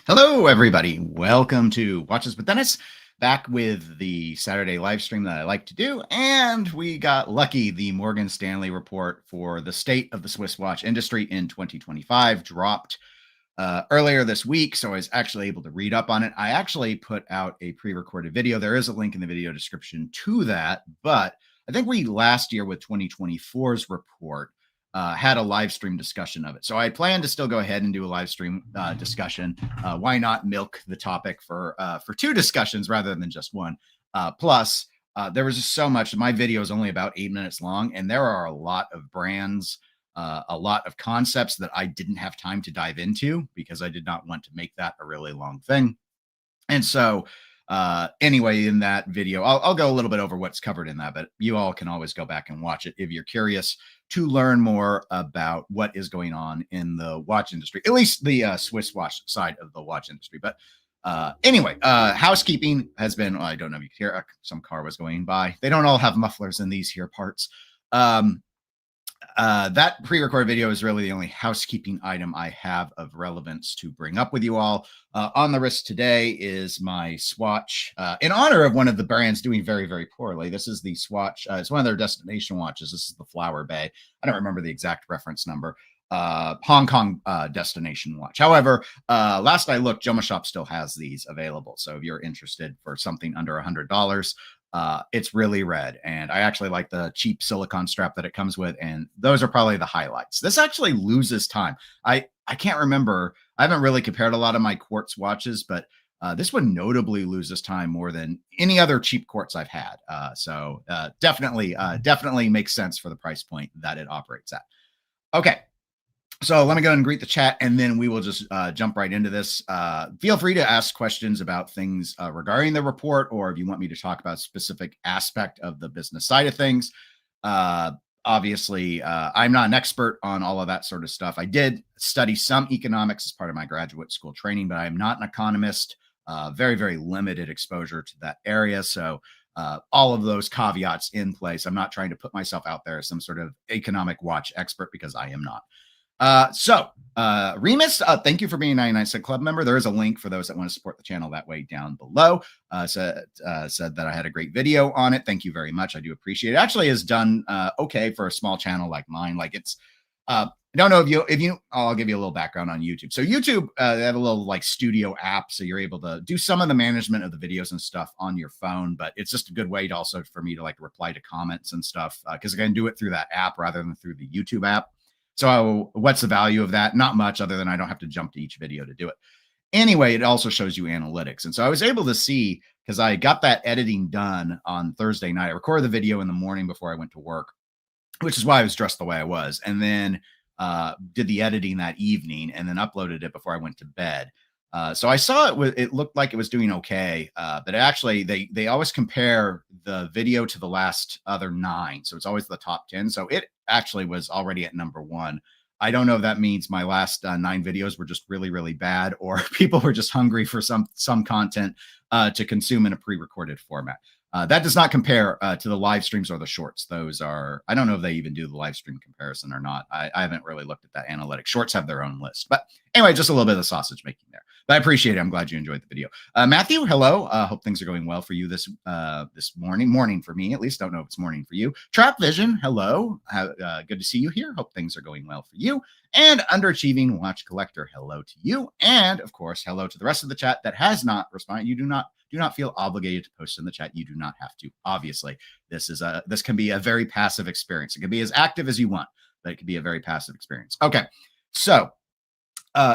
Hello, everybody. Welcome to Watches with Dennis, back with the Saturday live stream that I like to do. And we got lucky. The Morgan Stanley report for the state of the Swiss watch industry in 2025 dropped earlier this week. So I was actually able to read up on it. I actually put out a pre-recorded video. There is a link in the video description to that. But I think we last year with 2024's report had a live stream discussion of it. So I plan to still go ahead and do a live stream discussion. Why not milk the topic for two discussions rather than just one? Plus, there was just so much. My video is only about 8 minutes long, and there are a lot of brands, a lot of concepts that I didn't have time to dive into because I did not want to make that a really long thing. And so anyway, in that video, I'll go a little bit over what's covered in that, but you all can always go back and watch it if you're curious to learn more about what is going on in the watch industry, at least the Swiss watch side of the watch industry. But anyway, housekeeping has been, I don't know if you can hear, some car was going by. They don't all have mufflers in these here parts. That pre-recorded video is really the only housekeeping item I have of relevance to bring up with you all. On the wrist today is my swatch in honor of one of the brands doing very, very poorly. This is the swatch. It's one of their destination watches. This is the Flower Bay. I don't remember the exact reference number. Hong Kong destination watch. However, last I looked, Joma Shop still has these available. So if you're interested for something under $100, it's really red, and I actually like the cheap silicone strap that it comes with, and those are probably the highlights. This actually loses time. I can't remember. I haven't really compared a lot of my quartz watches, but this one notably loses time more than any other cheap quartz I've had. So definitely makes sense for the price point that it operates at. Okay. So let me go ahead and greet the chat, and then we will just jump right into this. Feel free to ask questions about things regarding the report, or if you want me to talk about a specific aspect of the business side of things. Obviously, I'm not an expert on all of that sort of stuff. I did study some economics as part of my graduate school training, but I'm not an economist. Very, very limited exposure to that area. So all of those caveats in place. I'm not trying to put myself out there as some sort of economic watch expert because I am not. Remus, thank you for being a 99 Cent Club member. There is a link for those that want to support the channel that way down below. Said that I had a great video on it. Thank you very much. I do appreciate it. Actually is done okay for a small channel like mine. Like it's I don't know if you I'll give you a little background on YouTube. So YouTube, they have a little like studio app, so you're able to do some of the management of the videos and stuff on your phone, but it's just a good way to also for me to like reply to comments and stuff because I can do it through that app rather than through the YouTube app. So what's the value of that? Not much, other than I don't have to jump to each video to do it. Anyway, it also shows you analytics. And so I was able to see, because I got that editing done on Thursday night. I recorded the video in the morning before I went to work, which is why I was dressed the way I was. And then did the editing that evening and then uploaded it before I went to bed. So I saw it looked like it was doing okay, but actually they always compare the video to the last other 9. So it's always the top 10. So it actually was already at number 1. I don't know if that means my last 9 videos were just really, really bad, or people were just hungry for some content to consume in a pre-recorded format. That does not compare to the live streams or the shorts. Those are, I don't know if they even do the live stream comparison or not. I haven't really looked at that analytics. Shorts have their own list. But anyway, just a little bit of sausage making there. But I appreciate it. I'm glad you enjoyed the video. Matthew, hello. Hope things are going well for you this morning. Morning for me, at least. Don't know if it's morning for you. Trap Vision, hello. Good to see you here. Hope things are going well for you. And Underachieving Watch Collector, hello to you. And of course, hello to the rest of the chat that has not responded. You do not feel obligated to post in the chat. You do not have to. Obviously, this can be a very passive experience. It can be as active as you want, but it can be a very passive experience. Okay, so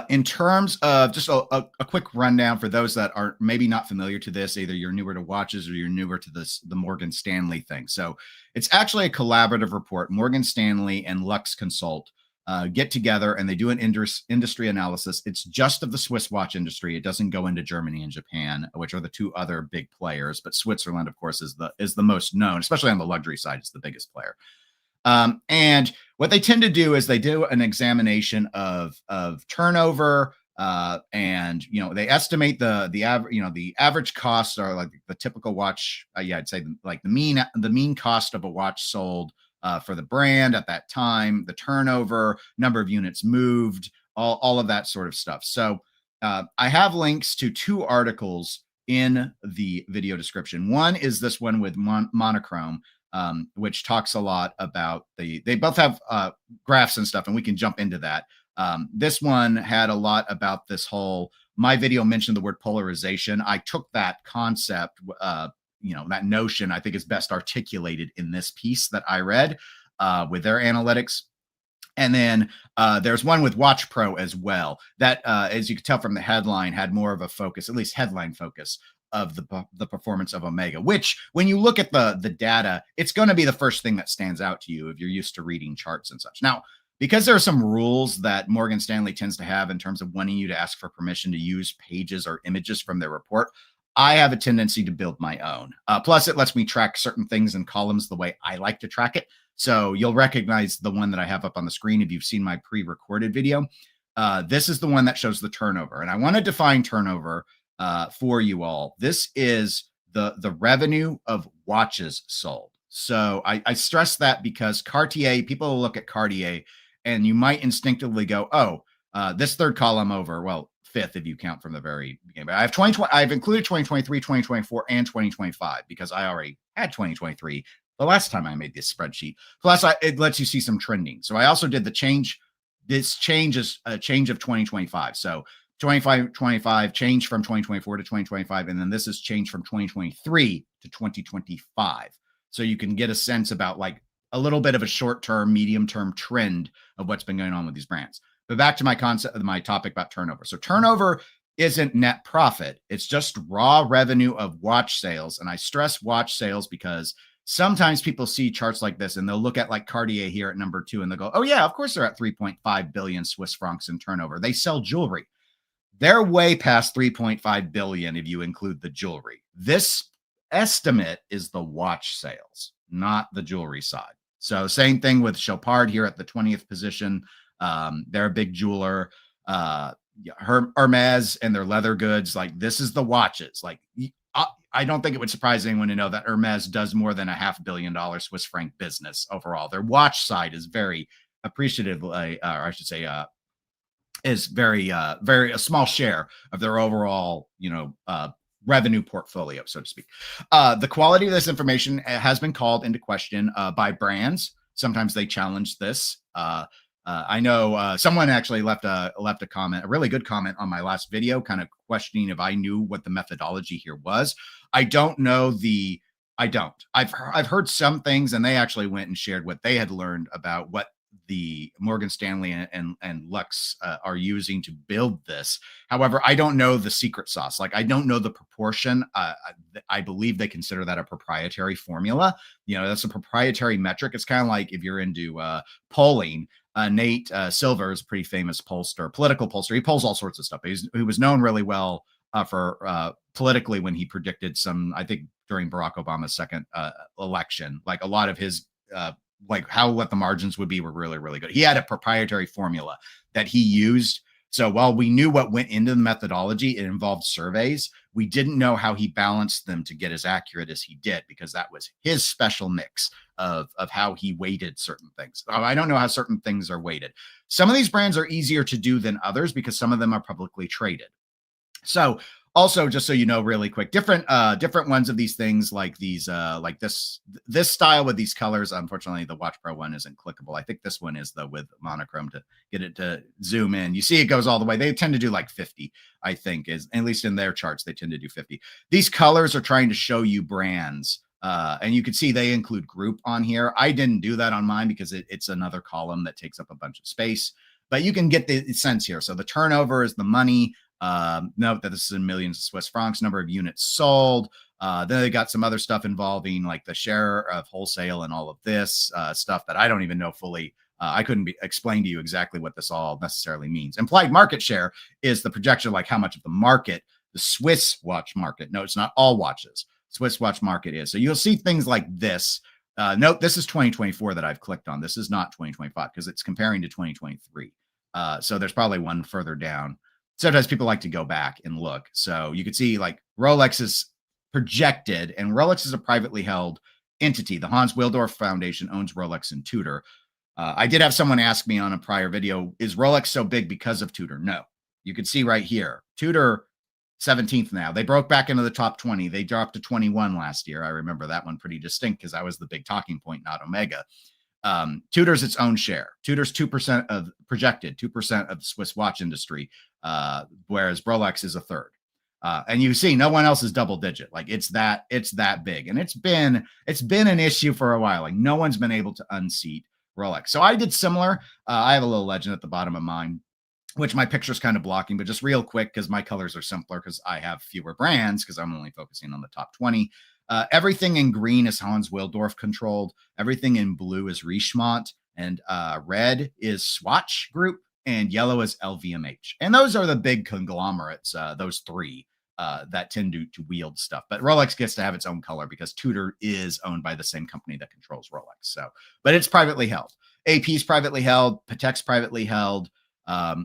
in terms of just a quick rundown for those that are maybe not familiar to this, either you're newer to watches or you're newer to the Morgan Stanley thing. So it's actually a collaborative report. Morgan Stanley and Lux Consult get together and they do an industry analysis. It's just of the Swiss watch industry. It doesn't go into Germany and Japan, which are the 2 other big players. But Switzerland, of course, is the most known, especially on the luxury side. It's the biggest player. And what they tend to do is they do an examination of turnover, and they estimate the average costs are like the typical watch. I'd say like the mean cost of a watch sold for the brand at that time, the turnover, number of units moved, all of that sort of stuff. So I have links to 2 articles in the video description. One is this one with Monochrome, which talks a lot about they both have graphs and stuff, and we can jump into that. This one had a lot about this whole, my video mentioned the word polarization. I took that concept, that notion, I think is best articulated in this piece that I read with their analytics. And then there's one with Watch Pro as well that, as you can tell from the headline, had more of a focus, at least headline focus, of the performance of Omega, which when you look at the data, it's going to be the first thing that stands out to you if you're used to reading charts and such. Now, because there are some rules that Morgan Stanley tends to have in terms of wanting you to ask for permission to use pages or images from their report, I have a tendency to build my own. Plus, it lets me track certain things in columns the way I like to track it. So you'll recognize the one that I have up on the screen if you've seen my pre-recorded video. This is the one that shows the turnover. And I want to define turnover for you all. This is the revenue of watches sold. So I stress that because Cartier, people will look at Cartier and you might instinctively go, oh, this third column over, well, fifth if you count from the very beginning. But I've included 2023, 2024, and 2025 because I already had 2023 the last time I made this spreadsheet. Plus, it lets you see some trending. So I also did the change. This change is a change of 2025. So 25 change from 2024 to 2025. And then this is change from 2023 to 2025. So you can get a sense about like a little bit of a short-term, medium-term trend of what's been going on with these brands. But back to my concept, my topic about turnover. So turnover isn't net profit. It's just raw revenue of watch sales. And I stress watch sales because sometimes people see charts like this and they'll look at like Cartier here at number 2 and they'll go, oh yeah, of course they're at 3.5 billion Swiss francs in turnover. They sell jewelry. They're way past 3.5 billion if you include the jewelry. This estimate is the watch sales, not the jewelry side. So same thing with Chopard here at the 20th position. They're a big jeweler. Hermes and their leather goods. Like this is the watches. Like I don't think it would surprise anyone to know that Hermes does more than $500 million Swiss franc business overall. Their watch side is very appreciative, or I should say, is very a small share of their overall, revenue portfolio, so to speak. The quality of this information has been called into question by brands. Sometimes they challenge this. I know someone actually left a comment, a really good comment on my last video, kind of questioning if I knew what the methodology here was. I don't know I've heard some things, and they actually went and shared what they had learned about what the Morgan Stanley and Lux are using to build this. However, I don't know the secret sauce. Like I don't know the proportion. I believe they consider that a proprietary formula. That's a proprietary metric. It's kind of like if you're into polling. Nate Silver is a pretty famous pollster, political pollster. He polls all sorts of stuff. He was known really well for politically when he predicted I think during Barack Obama's second election, like a lot of his like what the margins would be were really, really good. He had a proprietary formula that he used. So while we knew what went into the methodology, it involved surveys. We didn't know how he balanced them to get as accurate as he did, because that was his special mix of how he weighted certain things. I don't know how certain things are weighted. Some of these brands are easier to do than others because some of them are publicly traded. So also, just so you know, really quick, different ones of these things, like these, like this style with these colors. Unfortunately, the Watch Pro one isn't clickable. I think this one is though, with monochrome to get it to zoom in. You see, it goes all the way. They tend to do like 50, I think, is at least in their charts. They tend to do 50. These colors are trying to show you brands, and you can see they include group on here. I didn't do that on mine because it's another column that takes up a bunch of space. But you can get the sense here. So the turnover is the money. Note that this is in millions of Swiss francs, number of units sold. Then they got some other stuff involving like the share of wholesale and all of this stuff that I don't even know fully. I couldn't explain to you exactly what this all necessarily means. Implied market share is the projection, like how much of the market, the Swiss watch market. No, it's not all watches. Swiss watch market is. So you'll see things like this. Note, this is 2024 that I've clicked on. This is not 2025 because it's comparing to 2023. So there's probably one further down. Sometimes people like to go back and look. So you can see like Rolex is projected, and Rolex is a privately held entity. The Hans Willdorf Foundation owns Rolex and Tudor. I did have someone ask me on a prior video, is Rolex so big because of Tudor? No. You can see right here, Tudor 17th now. They broke back into the top 20. They dropped to 21 last year. I remember that one pretty distinct because that was the big talking point, not Omega. Tudor's its own share. Tudor's 2% of projected 2% of the Swiss watch industry, whereas Rolex is a third. And you see, no one else is double digit. Like it's that big, and it's been an issue for a while. Like no one's been able to unseat Rolex. So I did similar. I have a little legend at the bottom of mine, which my picture's kind of blocking, but just real quick because my colors are simpler because I have fewer brands because I'm only focusing on the top 20. Everything in green is Hans Willdorf controlled. Everything in blue is Richemont, and red is Swatch Group, and yellow is LVMH. And those are the big conglomerates, those three that tend to wield stuff. But Rolex gets to have its own color because Tudor is owned by the same company that controls Rolex. So, but it's privately held. AP's privately held. Patek's privately held.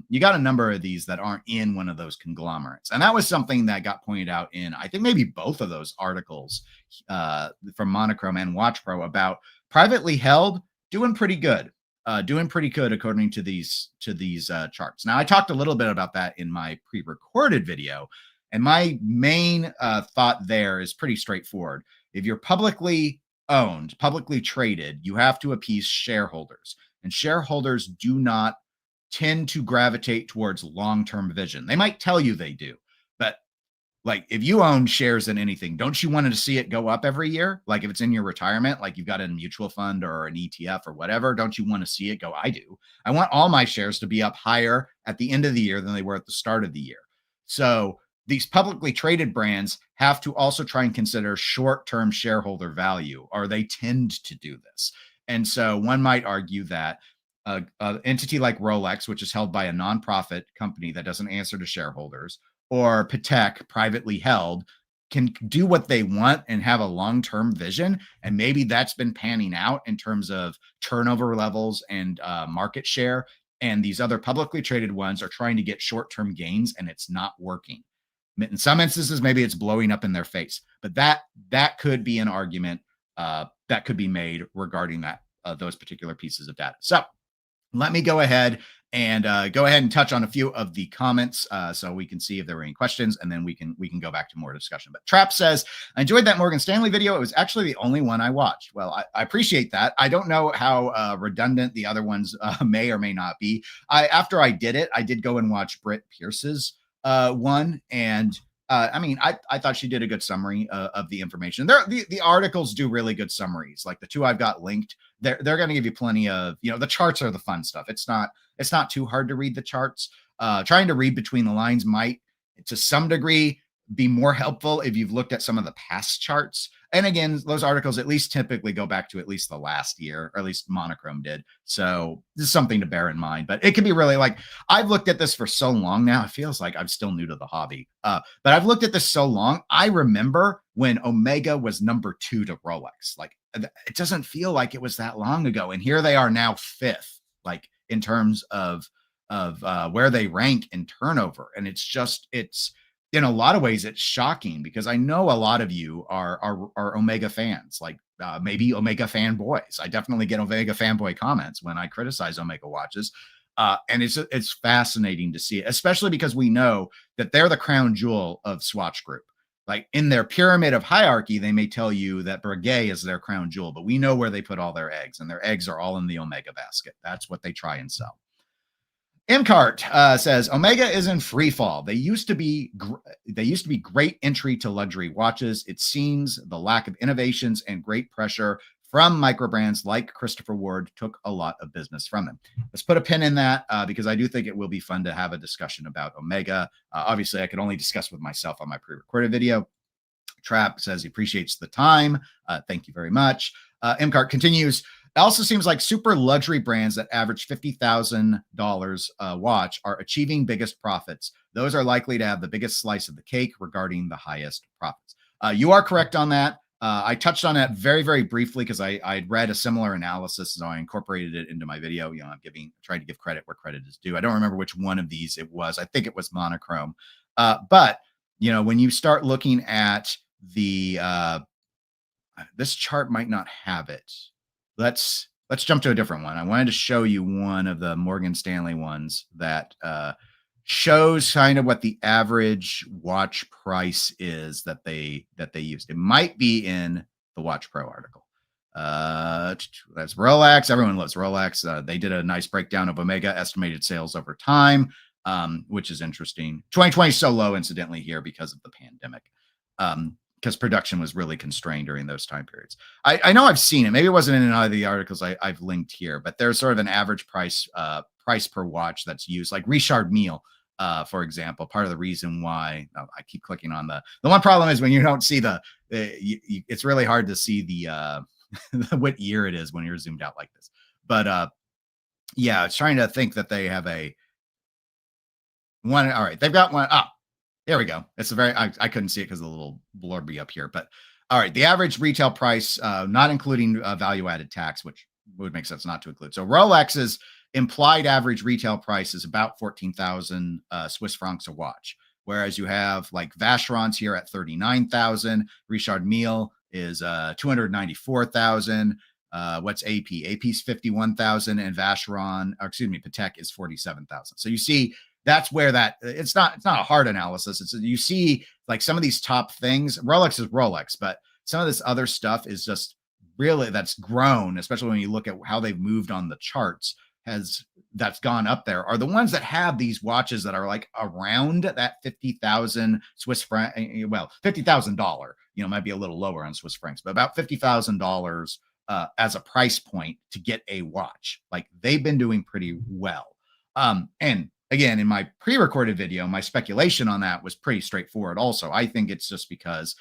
You got a number of these that aren't in one of those conglomerates. And that was something that got pointed out in, I think, maybe both of those articles from Monochrome and Watch Pro about privately held doing pretty good. According to these charts. Now, I talked a little bit about that in my pre-recorded video, and my main thought there is pretty straightforward. If you're publicly owned, publicly traded, you have to appease shareholders, and shareholders do not tend to gravitate towards long-term vision. They might tell you they do, but like if you own shares in anything, don't you want to see it go up every year? Like if it's in your retirement, like you've got a mutual fund or an ETF or whatever, don't you want to see it go? I do. I want all my shares to be up higher at the end of the year than they were at the start of the year. So these publicly traded brands have to also try and consider short-term shareholder value, or they tend to do this. And so one might argue that an entity like Rolex, which is held by a nonprofit company that doesn't answer to shareholders, or Patek, privately held, can do what they want and have a long-term vision. And maybe that's been panning out in terms of turnover levels and market share. And these other publicly traded ones are trying to get short-term gains, and it's not working. In some instances, maybe it's blowing up in their face. But that could be an argument that could be made regarding that those particular pieces of data. So let me go ahead and touch on a few of the comments so we can see if there were any questions, and then we can go back to more discussion. But Trap says, I enjoyed that Morgan Stanley video. It was actually the only one I watched. Well, I appreciate that. I don't know how redundant the other ones may or may not be. After I did it, I did go and watch Britt Pierce's one, and I thought she did a good summary of the information. The articles do really good summaries. Like the two I've got linked, they're going to give you plenty of, the charts are the fun stuff. It's not too hard to read the charts. Trying to read between the lines might, to some degree, be more helpful if you've looked at some of the past charts. And again, those articles at least typically go back to at least the last year, or at least Monochrome did. So this is something to bear in mind. But it can be really like, I've looked at this for so long now, it feels like I'm still new to the hobby. But I've looked at this so long. I remember when Omega was number 2 to Rolex. Like, it doesn't feel like it was that long ago. And here they are now 5th, like in terms of where they rank in turnover. And it's in a lot of ways, it's shocking because I know a lot of you are Omega fans, like maybe Omega fanboys. I definitely get Omega fanboy comments when I criticize Omega watches. And it's fascinating to see it, especially because we know that they're the crown jewel of Swatch Group. Like in their pyramid of hierarchy, they may tell you that Breguet is their crown jewel, but we know where they put all their eggs, and their eggs are all in the Omega basket. That's what they try and sell. Mcart says Omega is in free fall. They used to be great entry to luxury watches. It seems the lack of innovations and great pressure from micro brands like Christopher Ward took a lot of business from them. Let's put a pin in that because I do think it will be fun to have a discussion about Omega. Obviously, I could only discuss with myself on my pre-recorded video. Trap says he appreciates the time. Thank you very much. Mcart continues. It also seems like super luxury brands that average $50,000 a watch are achieving biggest profits. Those are likely to have the biggest slice of the cake regarding the highest profits. You are correct on that. I touched on that very, very briefly because I'd read a similar analysis, so I incorporated it into my video. I'm trying to give credit where credit is due. I don't remember which one of these it was. I think it was Monochrome. But when you start looking at the this chart might not have it. Let's jump to a different one. I wanted to show you one of the Morgan Stanley ones that shows kind of what the average watch price is that they used. It might be in the Watch Pro article. That's Rolex. Everyone loves Rolex. They did a nice breakdown of Omega estimated sales over time, which is interesting. 2020 is so low, incidentally, here because of the pandemic. Because production was really constrained during those time periods. I know I've seen it. Maybe it wasn't in any of the articles I've linked here, but there's sort of an average price per watch that's used, like Richard Mille, for example. Part of the reason why I keep clicking on the one problem is when you don't see it's really hard to see the what year it is when you're zoomed out like this. But yeah, it's trying to think that they have a one. All right, they've got one. There we go. It's a very, I couldn't see it because of the little blurby up here, but all right. The average retail price, not including value added tax, which would make sense not to include. So Rolex's implied average retail price is about 14,000 Swiss francs a watch. Whereas you have like Vacheron's here at 39,000. Richard Mille is 294,000. What's AP? AP's 51,000 and Vacheron, or excuse me, Patek is 47,000. So you see, that's where it's not a hard analysis. It's you see like some of these top things. Rolex is Rolex, but some of this other stuff is just really that's grown, especially when you look at how they've moved on the charts. That's gone up there are the ones that have these watches that are like around that 50,000 Swiss franc. Well, $50,000, might be a little lower on Swiss francs, but about $50,000 as a price point to get a watch. Like they've been doing pretty well. And again, in my pre-recorded video, my speculation on that was pretty straightforward. Also, I think it's just because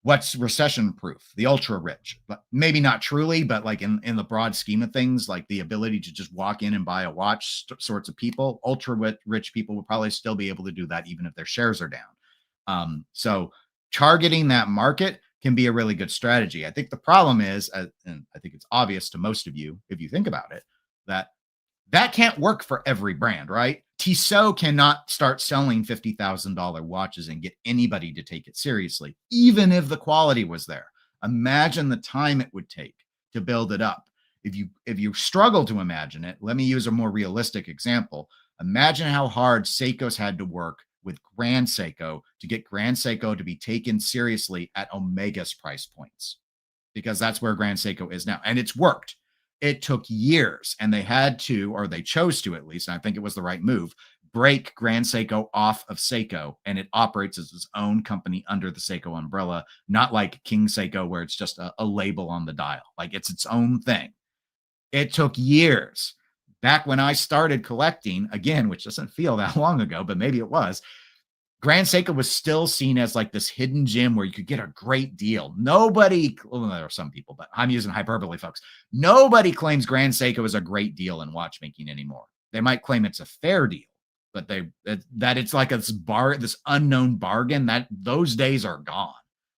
what's recession-proof? The ultra-rich, but maybe not truly, but like in the broad scheme of things, like the ability to just walk in and buy a watch sorts of people, ultra-rich people will probably still be able to do that even if their shares are down. So targeting that market can be a really good strategy. I think the problem is, and I think it's obvious to most of you if you think about it, that can't work for every brand, right? Tissot cannot start selling $50,000 watches and get anybody to take it seriously, even if the quality was there. Imagine the time it would take to build it up. If you struggle to imagine it, let me use a more realistic example. Imagine how hard Seiko's had to work with Grand Seiko to get Grand Seiko to be taken seriously at Omega's price points, because that's where Grand Seiko is now. And it's worked. It took years, and they had to, or they chose to at least, and I think it was the right move, break Grand Seiko off of Seiko, and it operates as its own company under the Seiko umbrella, not like King Seiko where it's just a label on the dial. Like it's its own thing. It took years. Back when I started collecting, again, which doesn't feel that long ago, but maybe it was, Grand Seiko was still seen as like this hidden gem where you could get a great deal. Nobody, well, there are some people, but I'm using hyperbole, folks. Nobody claims Grand Seiko is a great deal in watchmaking anymore. They might claim it's a fair deal, but that it's like this unknown bargain. That those days are gone.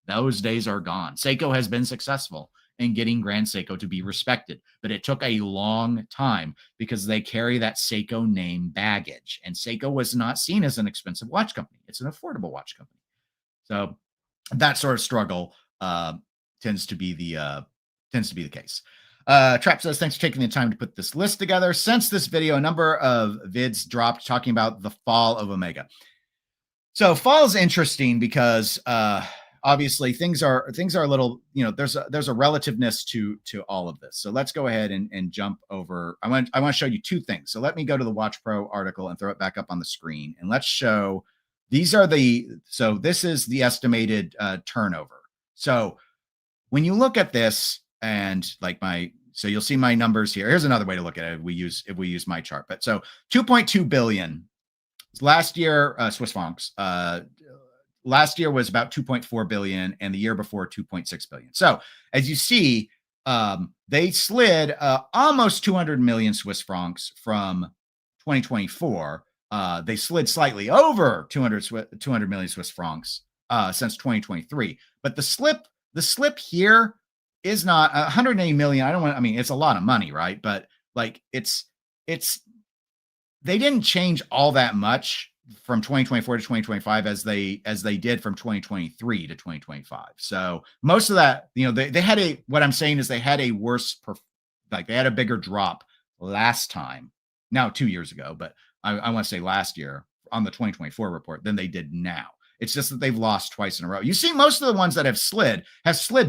Those days are gone. Seiko has been successful in getting Grand Seiko to be respected, but it took a long time because they carry that Seiko name baggage, and Seiko was not seen as an expensive watch company. It's an affordable watch company. So that sort of struggle tends to be the case. Trap says, thanks for taking the time to put this list together. Since this video, a number of vids dropped talking about the fall of Omega. So fall is interesting because obviously things are a little, there's a relativeness to all of this. So let's go ahead and jump over. I want to show you two things. So let me go to the Watch Pro article and throw it back up on the screen, and let's show this is the estimated turnover. So when you look at this and so you'll see my numbers here. Here's another way to look at it. If we use my chart, but so 2.2 billion last year, Swiss francs, last year was about 2.4 billion, and the year before 2.6 billion. So as you see, they slid almost 200 million Swiss francs from 2024. They slid slightly over 200 million Swiss francs since 2023. But the slip here is not 180 million. It's a lot of money, right? But like it's they didn't change all that much from 2024 to 2025 as they did from 2023 to 2025. So most of that, they had what I'm saying is they had a worse, they had a bigger drop last time, now 2 years ago, but I want to say last year on the 2024 report than they did now. It's just that they've lost twice in a row. You see, most of the ones that have slid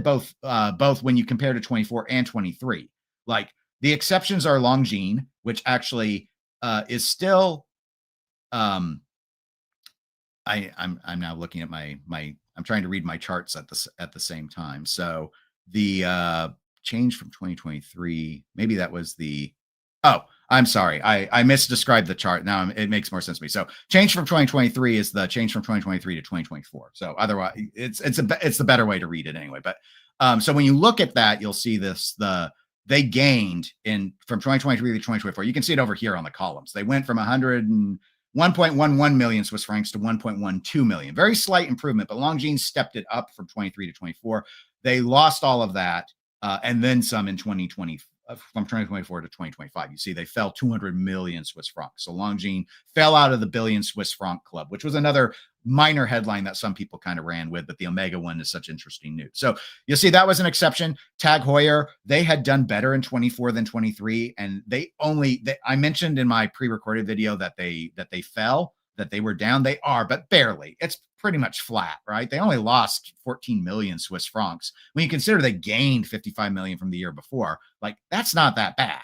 both when you compare to 24 and 23. Like the exceptions are Longines, which actually is still. I'm now looking at my I'm trying to read my charts at the same time. So the change from 2023, maybe that was the. Oh, I'm sorry. I misdescribed the chart. Now it makes more sense to me. So change from 2023 is the change from 2023 to 2024. So otherwise, it's the better way to read it anyway. But so when you look at that, you'll see they gained from 2023 to 2024. You can see it over here on the columns. They went from 1.11 million Swiss francs to 1.12 million. Very slight improvement, but Longines stepped it up from 23 to 24. They lost all of that and then some in 2020. From 2024 to 2025, you see they fell 200 million Swiss francs. So Longines fell out of the billion Swiss franc club, which was another minor headline that some people kind of ran with, but the Omega one is such interesting news. So you'll see that was an exception. Tag Heuer, they had done better in 24 than 23, and I mentioned in my pre-recorded video that they fell, that they were down. They are, but barely. It's pretty much flat, right? They only lost 14 million Swiss francs. When you consider they gained 55 million from the year before, like that's not that bad.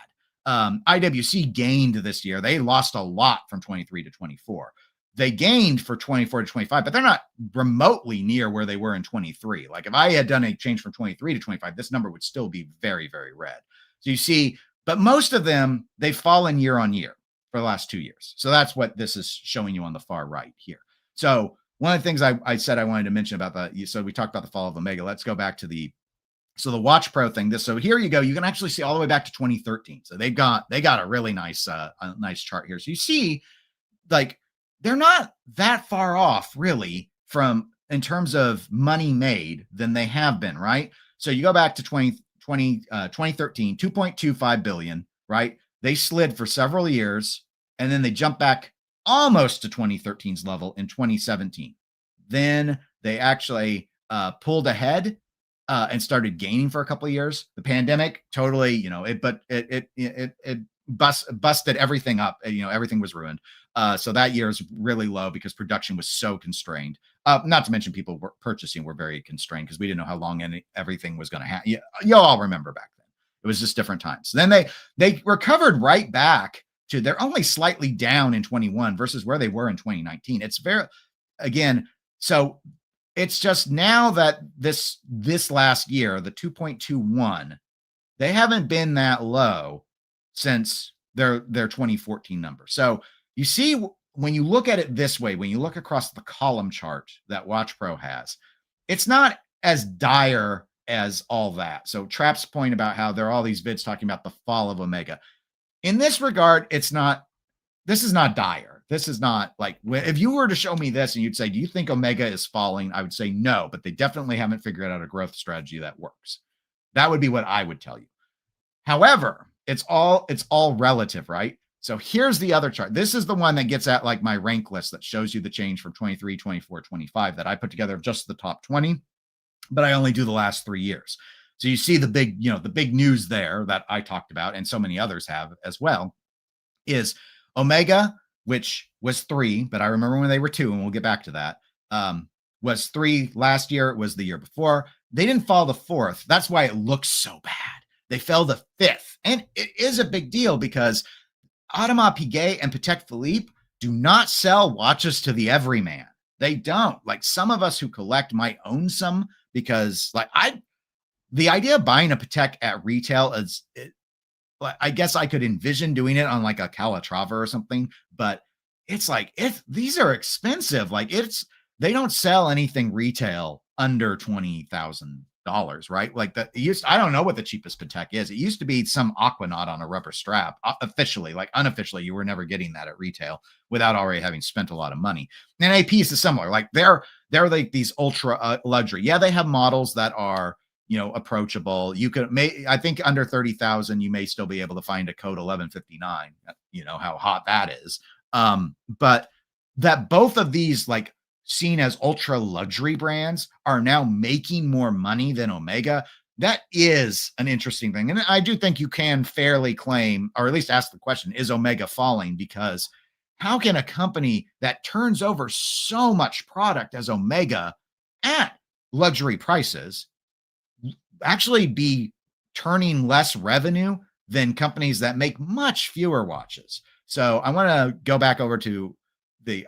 IWC gained this year. They lost a lot from 23 to 24. They gained for 24 to 25, but they're not remotely near where they were in 23. Like if I had done a change from 23 to 25, this number would still be very, very red. So you see, but most of them, they've fallen year on year for the last 2 years. So that's what this is showing you on the far right here. So one of the things I said I wanted to mention about that, so we talked about the fall of Omega. Let's go back to the Watch Pro thing. So here you go. You can actually see all the way back to 2013. So they got a really nice chart here. So you see, like they're not that far off really from in terms of money made than they have been, right? So you go back to 2013, 2.25 billion, right? They slid for several years and then they jumped back almost to 2013's level in 2017. Then they actually pulled ahead and started gaining for a couple of years. The pandemic totally, it busted everything up. Everything was ruined. So that year is really low because production was so constrained. Not to mention people purchasing were very constrained because we didn't know how long everything was going to happen. You all remember back then. It was just different times. Then they recovered right back. They're only slightly down in 21 versus where they were in 2019. It's so it's just now that this last year, the 2.21, they haven't been that low since their 2014 number. So you see, when you look at it this way, when you look across the column chart that Watch Pro has, it's not as dire as all that. So Trap's point about how there are all these vids talking about the fall of Omega. In this regard, this is not dire. This is not like, if you were to show me this and you'd say, do you think Omega is falling? I would say no, but they definitely haven't figured out a growth strategy that works. That would be what I would tell you. However, it's all relative, right? So here's the other chart. This is the one that gets at like my rank list that shows you the change from 23, 24, 25 that I put together of just the top 20, but I only do the last 3 years. So you see the big news there that I talked about, and so many others have as well, is Omega, which was 3, but I remember when they were 2, and we'll get back to that, was 3 last year. It was the year before. They didn't fall to 4th. That's why it looks so bad. They fell to 5th. And it is a big deal because Audemars Piguet and Patek Philippe do not sell watches to the everyman. They don't. Like some of us who collect might own some because the idea of buying a Patek at retail I guess I could envision doing it on like a Calatrava or something, but it's like, these are expensive. Like they don't sell anything retail under $20,000, right? Like I don't know what the cheapest Patek is. It used to be some Aquanaut on a rubber strap officially. Like unofficially, you were never getting that at retail without already having spent a lot of money. And APs is similar. Like they're like these ultra luxury. Yeah, they have models that are, approachable. You could I think under 30,000, you may still be able to find a code 1159. How hot that is. But that both of these like seen as ultra luxury brands are now making more money than Omega. That is an interesting thing. And I do think you can fairly claim, or at least ask the question, is Omega falling? Because how can a company that turns over so much product as Omega at luxury prices actually be turning less revenue than companies that make much fewer watches? So I want to go back over to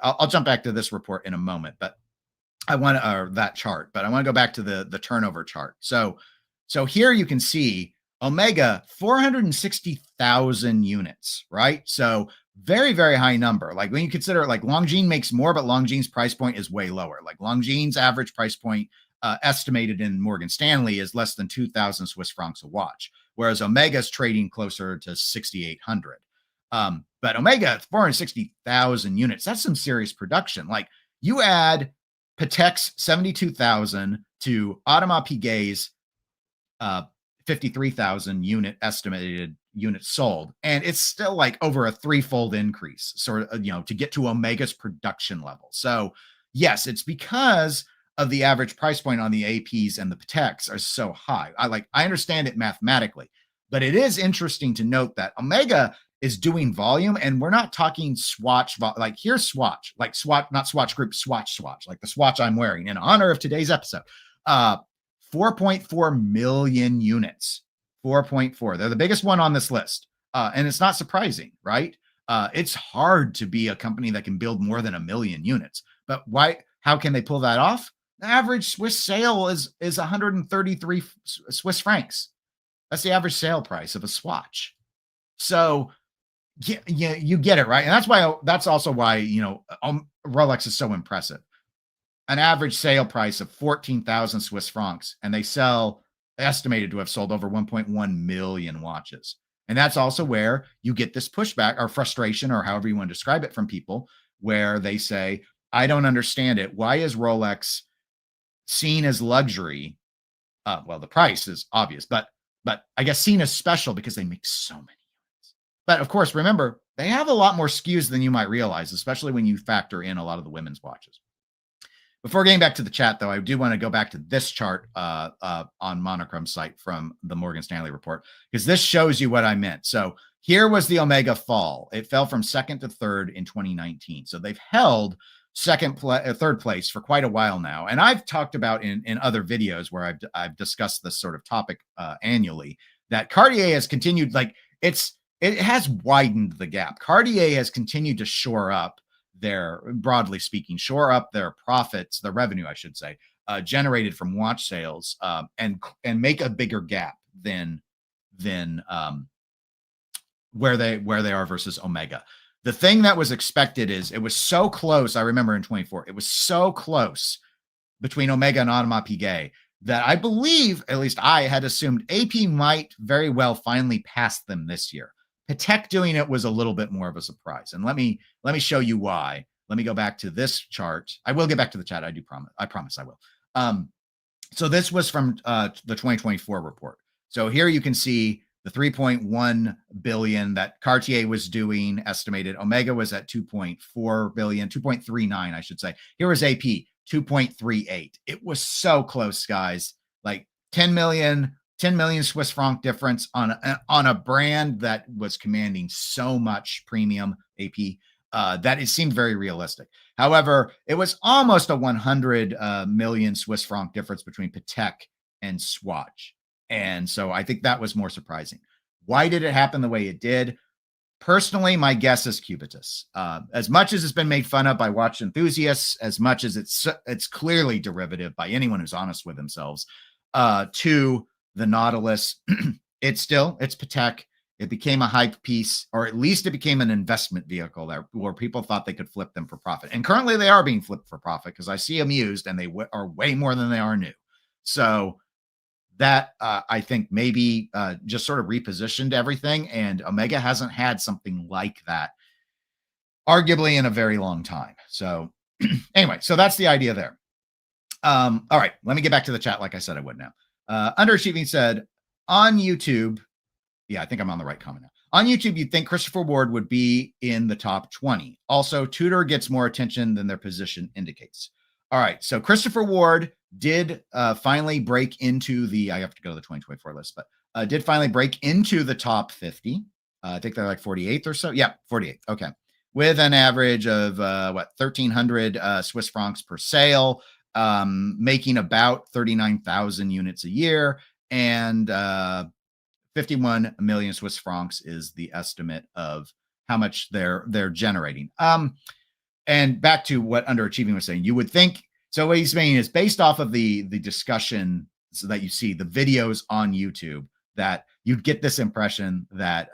I'll jump back to this report in a moment, but I want to, or that chart, but I want to go back to the turnover chart. So here you can see Omega 460,000 units, right? So very, very high number. Like when you consider it, like Longines makes more, but Longines price point is way lower. Like Longines average price point estimated in Morgan Stanley is less than 2,000 Swiss francs a watch, whereas Omega's trading closer to 6,800. But Omega 460,000 units, that's some serious production. Like you add Patek's 72,000 to Audemars Piguet's 53,000 unit estimated units sold, and it's still like over a threefold increase, sort of, to get to Omega's production level. So yes, it's because of the average price point on the APs and the Pateks are so high. I understand it mathematically, but it is interesting to note that Omega is doing volume, and we're not talking swatch, like here's swatch, like swatch, not swatch group, swatch, like the swatch I'm wearing in honor of today's episode. 4.4 million units, 4.4. They're the biggest one on this list. And it's not surprising, right? It's hard to be a company that can build more than 1 million units, but why? How can they pull that off? The average Swiss sale is 133 Swiss francs. That's the average sale price of a swatch. So yeah, you get it, right? And that's also why, Rolex is so impressive. An average sale price of 14,000 Swiss francs, and they estimated to have sold over 1.1 million watches. And that's also where you get this pushback or frustration, or however you want to describe it, from people, where they say, I don't understand it. Why is Rolex seen as luxury? Well, the price is obvious, but I guess seen as special because they make so many. But of course, remember, they have a lot more SKUs than you might realize, especially when you factor in a lot of the women's watches. Before getting back to the chat, though, I do want to go back to this chart on Monochrome's site from the Morgan Stanley report, because this shows you what I meant. So here was the Omega fall. It fell from second to third in 2019. So they've held third place for quite a while now. And I've talked about in other videos where I've discussed this sort of topic annually, that Cartier has continued, it has widened the gap. Cartier has continued to shore up broadly speaking, their profits, their revenue, I should say, generated from watch sales, and make a bigger gap than where they are versus Omega. The thing that was expected is it was so close. I remember in 24, it was so close between Omega and Audemars Piguet that I believe, at least I had assumed, AP might very well finally pass them this year. Patek doing it was a little bit more of a surprise. And let me show you why. Let me go back to this chart. I will get back to the chat. I promise I will. So this was from the 2024 report. So here you can see the 3.1 billion that Cartier was doing estimated. Omega was at 2.4 billion, 2.39, I should say. Here was AP, 2.38. It was so close, guys. Like 10 million Swiss franc difference on a brand that was commanding so much premium AP, that it seemed very realistic. However, it was almost a 100 million Swiss franc difference between Patek and Swatch. And so I think that was more surprising. Why did it happen the way it did? Personally, my guess is Cubitus. As much as it's been made fun of by watch enthusiasts, as much as it's clearly derivative by anyone who's honest with themselves, to the Nautilus, it's Patek. It became a hype piece, or at least it became an investment vehicle where people thought they could flip them for profit. And currently they are being flipped for profit, because I see them used and they are way more than they are new. So that I think maybe just sort of repositioned everything. And Omega hasn't had something like that, arguably, in a very long time. So anyway, so that's the idea there. All right, let me get back to the chat like I said I would now. Underachieving said, on YouTube, yeah, I think I'm on the right comment now. On YouTube, you'd think Christopher Ward would be in the top 20. Also, Tudor gets more attention than their position indicates. All right, so Christopher Ward did finally break into I have to go to the 2024 list, but did finally break into the top 50. I think they're like 48th or so. Yeah, 48th. Okay. with an average of 1,300 Swiss francs per sale, making about 39,000 units a year, and 51 million Swiss francs is the estimate of how much they're generating. And back to what Underachieving was saying, you would think. So what he's saying is based off of the discussion so that you see the videos on YouTube, that you'd get this impression that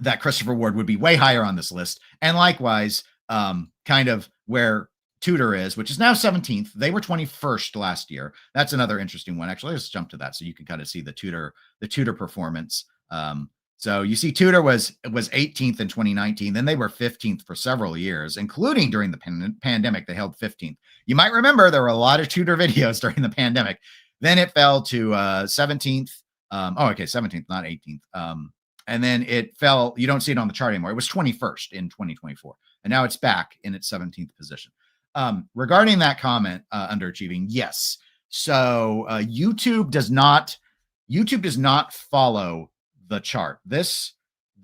that Christopher Ward would be way higher on this list. And likewise, kind of where Tudor is, which is now 17th. They were 21st last year. That's another interesting one. Actually, let's jump to that so you can kind of see the Tudor performance. So you see Tudor was 18th in 2019. Then they were 15th for several years, including during the pandemic. They held 15th. You might remember there were a lot of Tudor videos during the pandemic. Then it fell to 17th. 17th, not 18th. And then it fell. You don't see it on the chart anymore. It was 21st in 2024. And now it's back in its 17th position. Regarding that comment, underachieving, yes. So YouTube does not follow the chart. This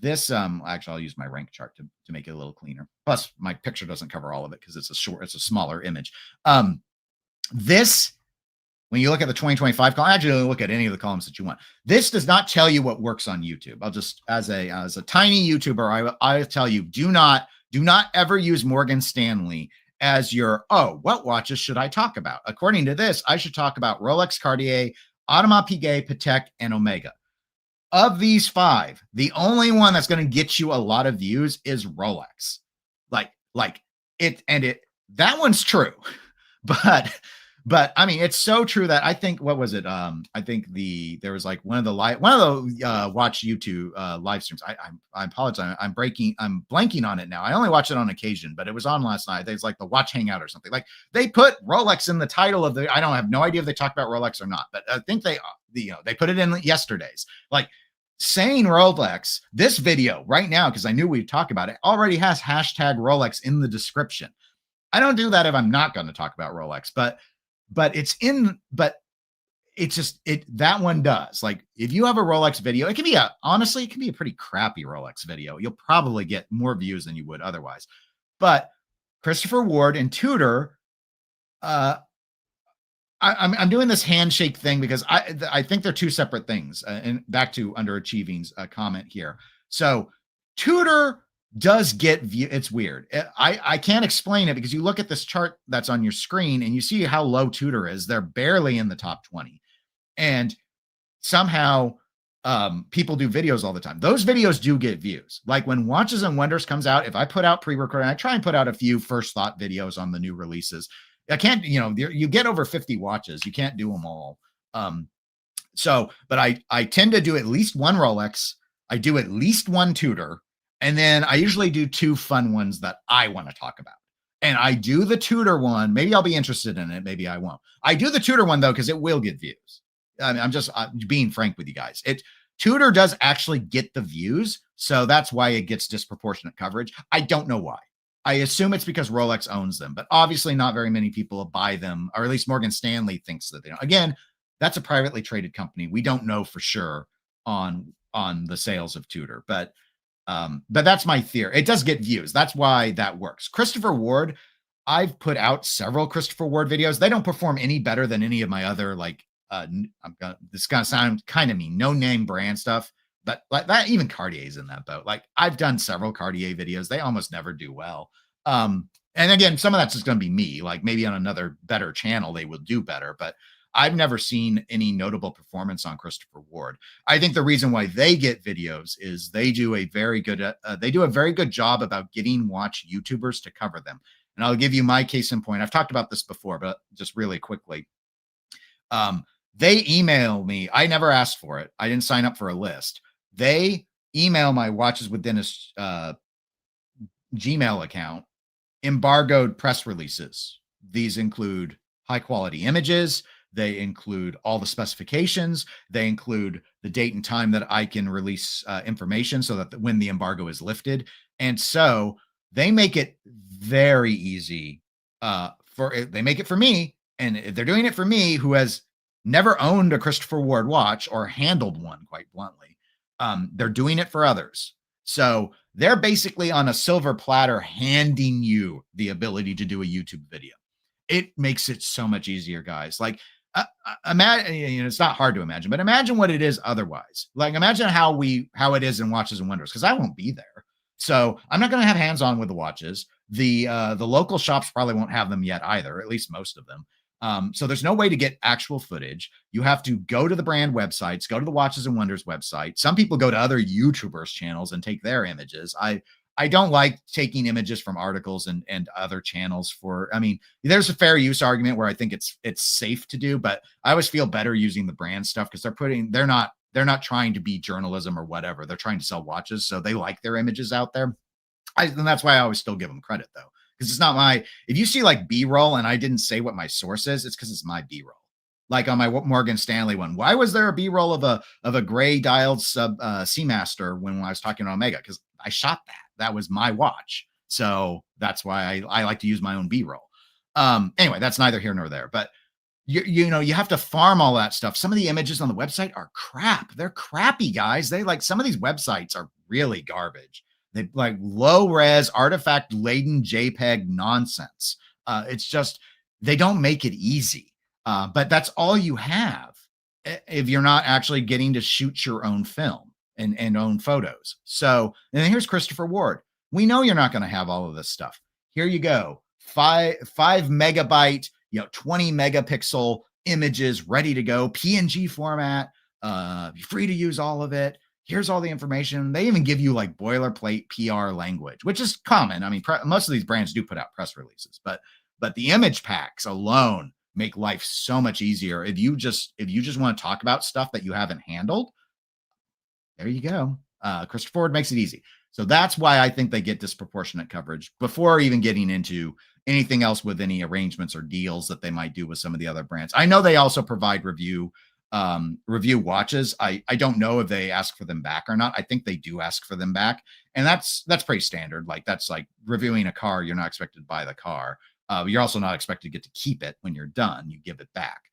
actually I'll use my rank chart to make it a little cleaner. Plus my picture doesn't cover all of it because it's a smaller image. This, when you look at the 2025 column, actually look at any of the columns that you want. This does not tell you what works on YouTube. I'll just, as a tiny YouTuber, I tell you, do not ever use Morgan Stanley as your, what watches should I talk about? According to this, I should talk about Rolex, Cartier, Audemars Piguet, Patek, and Omega. Of these five, the only one that's going to get you a lot of views is Rolex. That one's true. But I mean, it's so true that I think, what was it? I think there was like one of the watch YouTube live streams. I apologize. I'm blanking on it now. I only watch it on occasion, but it was on last night. There's like the watch hangout or something. Like they put Rolex in the title of I have no idea if they talk about Rolex or not, but I think they put it in yesterday's. Like saying Rolex, this video right now, because I knew we'd talk about it, already has hashtag Rolex in the description. I don't do that if I'm not going to talk about Rolex, but that one does. Like if you have a Rolex video, it can be a pretty crappy Rolex video. You'll probably get more views than you would otherwise. But Christopher Ward and Tudor, I'm doing this handshake thing because I think they're two separate things. And back to Underachieving's comment here. So Tudor does get view. It's weird. I can't explain it because you look at this chart that's on your screen and you see how low Tudor is. They're barely in the top 20. And somehow people do videos all the time. Those videos do get views. Like when Watches and Wonders comes out, if I put out pre-recording, I try and put out a few first thought videos on the new releases. I can't, you get over 50 watches. You can't do them all. But I tend to do at least one Rolex. I do at least one Tudor. And then I usually do two fun ones that I want to talk about. And I do the Tudor one. Maybe I'll be interested in it. Maybe I won't. I do the Tudor one, though, because it will get views. I mean, I'm just being frank with you guys. Tudor does actually get the views. So that's why it gets disproportionate coverage. I don't know why. I assume it's because Rolex owns them. But obviously not very many people buy them, or at least Morgan Stanley thinks that they don't. Again, that's a privately traded company. We don't know for sure on the sales of Tudor. But that's my theory. It does get views. That's why that works. Christopher Ward, I've put out several Christopher Ward videos. They don't perform any better than any of my other, this is going to sound kind of mean, no name brand stuff, but like that, even Cartier's in that boat. Like I've done several Cartier videos. They almost never do well. And again, some of that's just going to be me, like maybe on another better channel, they will do better, but I've never seen any notable performance on Christopher Ward. I think the reason why they get videos is they do a very good job about getting watch YouTubers to cover them. And I'll give you my case in point. I've talked about this before, but just really quickly. They email me. I never asked for it. I didn't sign up for a list. They email my Watches with Dennis Gmail account embargoed press releases. These include high quality images. They include all the specifications. They include the date and time that I can release information so that when the embargo is lifted. And so they make it very easy they make it for me. And they're doing it for me, who has never owned a Christopher Ward watch or handled one, quite bluntly. They're doing it for others. So they're basically on a silver platter handing you the ability to do a YouTube video. It makes it so much easier, guys. Like, imagine, it's not hard to imagine, but imagine what it is otherwise. Like, imagine how it is in Watches and Wonders, because I won't be there. So I'm not going to have hands-on with the watches. The local shops probably won't have them yet either, at least most of them. So there's no way to get actual footage. You have to go to the brand websites, go to the Watches and Wonders website. Some people go to other YouTubers' channels and take their images. I don't like taking images from articles and other channels for, I mean, there's a fair use argument where I think it's safe to do, but I always feel better using the brand stuff because they're not trying to be journalism or whatever. They're trying to sell watches. So they like their images out there. And that's why I always still give them credit though. Because it's not if you see like B-roll and I didn't say what my source is, it's because it's my B-roll. Like on my Morgan Stanley one, why was there a B-roll of a gray dialed Seamaster when I was talking to Omega? Because I shot that. That was my watch. So that's why I like to use my own B-roll. Anyway, that's neither here nor there. But you have to farm all that stuff. Some of the images on the website are crap. They're crappy, guys. Some of these websites are really garbage. They like low res, artifact laden JPEG nonsense. It's just, they don't make it easy. But that's all you have if you're not actually getting to shoot your own film and own photos. So, and then here's Christopher Ward. We know you're not going to have all of this stuff. Here you go. 5 megabyte, 20 megapixel images ready to go, PNG format. Free to use all of it. Here's all the information. They even give you like boilerplate PR language, which is common. I mean, most of these brands do put out press releases, but the image packs alone make life so much easier. If you just want to talk about stuff that you haven't handled, there you go. Christopher Ford makes it easy. So that's why I think they get disproportionate coverage before even getting into anything else with any arrangements or deals that they might do with some of the other brands. I know they also provide review watches. I don't know if they ask for them back or not. I think they do ask for them back. And that's pretty standard. Like that's like reviewing a car. You're not expected to buy the car. You're also not expected to get to keep it when you're done. You give it back.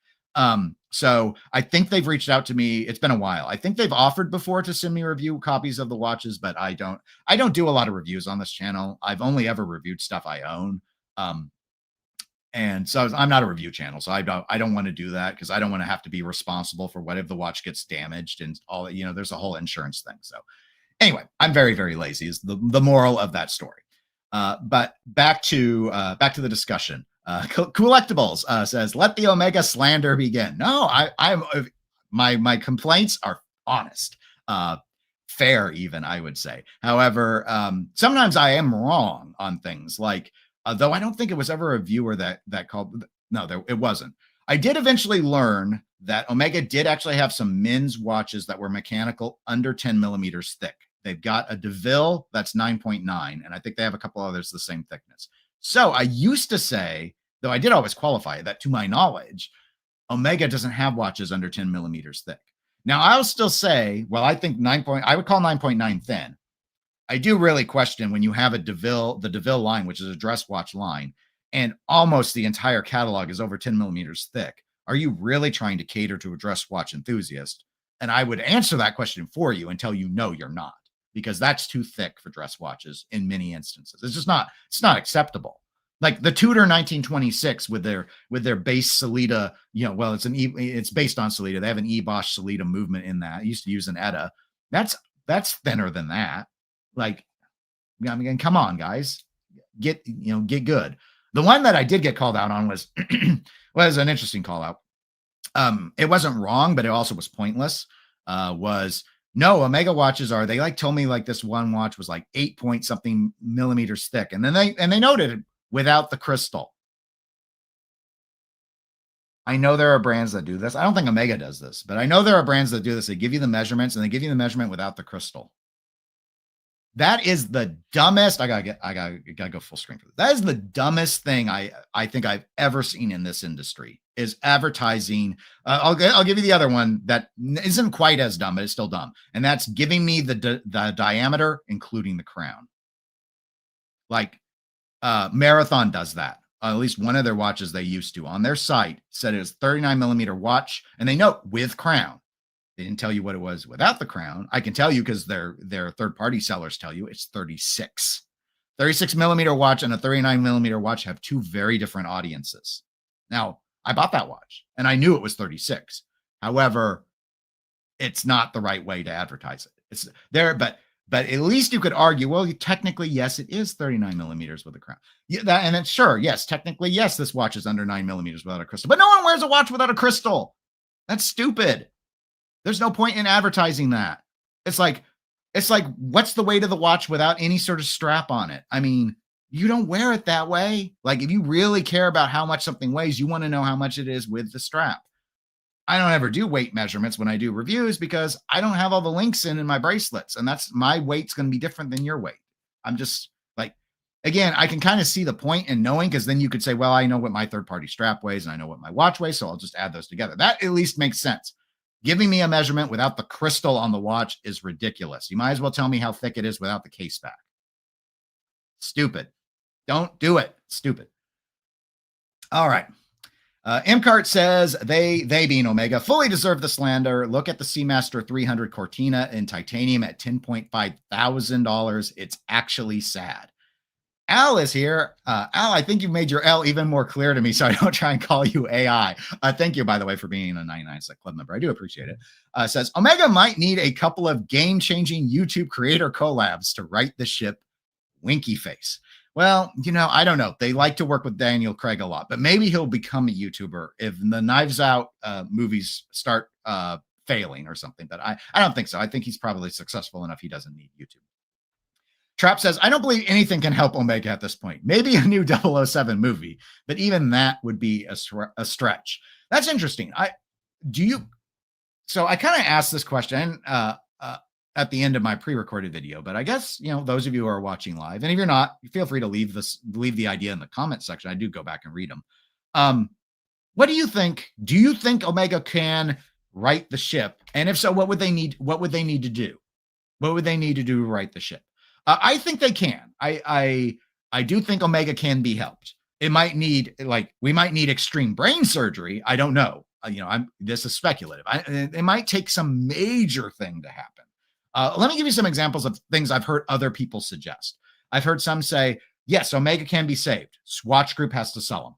So I think they've reached out to me. It's been a while. I think they've offered before to send me review copies of the watches, but I don't do a lot of reviews on this channel. I've only ever reviewed stuff I own. And so I'm not a review channel, so I don't want to do that because I don't want to have to be responsible for what if the watch gets damaged and all, there's a whole insurance thing. So anyway, I'm very, very lazy is the moral of that story. But back to the discussion. Collectibles says, let the Omega slander begin. No, I'm my complaints are honest, fair even, I would say. However, sometimes I am wrong on things like, though I don't think it was ever a viewer that called. No, it wasn't. I did eventually learn that Omega did actually have some men's watches that were mechanical under 10 millimeters thick. They've got a DeVille that's 9.9, and I think they have a couple others the same thickness. So I used to say, though I did always qualify that to my knowledge, Omega doesn't have watches under 10 millimeters thick. Now I'll still say, well, I think I would call 9.9 thin. I do really question when you have the DeVille line, which is a dress watch line, and almost the entire catalog is over 10 millimeters thick. Are you really trying to cater to a dress watch enthusiast? And I would answer that question for you and tell you, no, you're not, because that's too thick for dress watches in many instances. It's not acceptable. Like the Tudor 1926 with their base Sellita, it's based on Sellita. They have an E-Bosch Sellita movement in that. I used to use an ETA. That's thinner than that. Like, I mean, come on, guys, get good. The one that I did get called out on was an interesting call out. It wasn't wrong, but it also was pointless. No, Omega watches they told me like this one watch was like 8 point something millimeters thick. And then they noted without the crystal. I know there are brands that do this. I don't think Omega does this, but I know there are brands that do this. They give you the measurements and they give you the measurement without the crystal. That is the dumbest. I gotta go full screen for this. That is the dumbest thing I think I've ever seen in this industry is advertising. I'll give you the other one that isn't quite as dumb, but it's still dumb. And that's giving me the diameter, including the crown. Like Marathon does that. At least one of their watches they used to on their site said it was 39 millimeter watch, and they note with crown. They didn't tell you what it was without the crown. I can tell you because their third-party sellers tell you it's 36. 36 millimeter watch and a 39 millimeter watch have two very different audiences. Now, I bought that watch and I knew it was 36. However, it's not the right way to advertise it. It's there, but at least you could argue, well, technically, yes, it is 39 millimeters with a crown. Yeah, and it's sure, yes, technically, yes, this watch is under 9 millimeters without a crystal, but no one wears a watch without a crystal. That's stupid. There's no point in advertising that. It's like, what's the weight of the watch without any sort of strap on it? I mean, you don't wear it that way. Like, if you really care about how much something weighs, you want to know how much it is with the strap. I don't ever do weight measurements when I do reviews because I don't have all the links in my bracelets, and that's my weight's going to be different than your weight. I'm just like, again, I can kind of see the point in knowing, because then you could say, well, I know what my third-party strap weighs and I know what my watch weighs, so I'll just add those together. That at least makes sense. Giving me a measurement without the crystal on the watch is ridiculous. You might as well tell me how thick it is without the case back. Stupid. Don't do it. Stupid. All right. MCART says they being Omega fully deserve the slander. Look at the Seamaster 300 Cortina in titanium at $10.5 thousand. It's actually sad. Al is here. Al, I think you've made your L even more clear to me, so I don't try and call you AI. Thank you, by the way, for being a 99 Cent Club member. I do appreciate it. Says Omega might need a couple of game-changing YouTube creator collabs to right the ship. Winky face. Well, I don't know. They like to work with Daniel Craig a lot, but maybe he'll become a YouTuber if the Knives Out movies start failing or something. But I don't think so. I think he's probably successful enough. He doesn't need YouTube. Trap says, I don't believe anything can help Omega at this point. Maybe a new 007 movie, but even that would be a stretch. That's interesting. So I kind of asked this question at the end of my pre-recorded video, but I guess, those of you who are watching live, and if you're not, feel free to leave the idea in the comment section. I do go back and read them. What do you think? Do you think Omega can right the ship? And if so, what would they need? What would they need to do? What would they need to do to right the ship? I think they can. I do think Omega can be helped. It might need, we might need extreme brain surgery. I don't know. This is speculative. It might take some major thing to happen. Let me give you some examples of things I've heard other people suggest. I've heard some say, yes, Omega can be saved. Swatch Group has to sell them.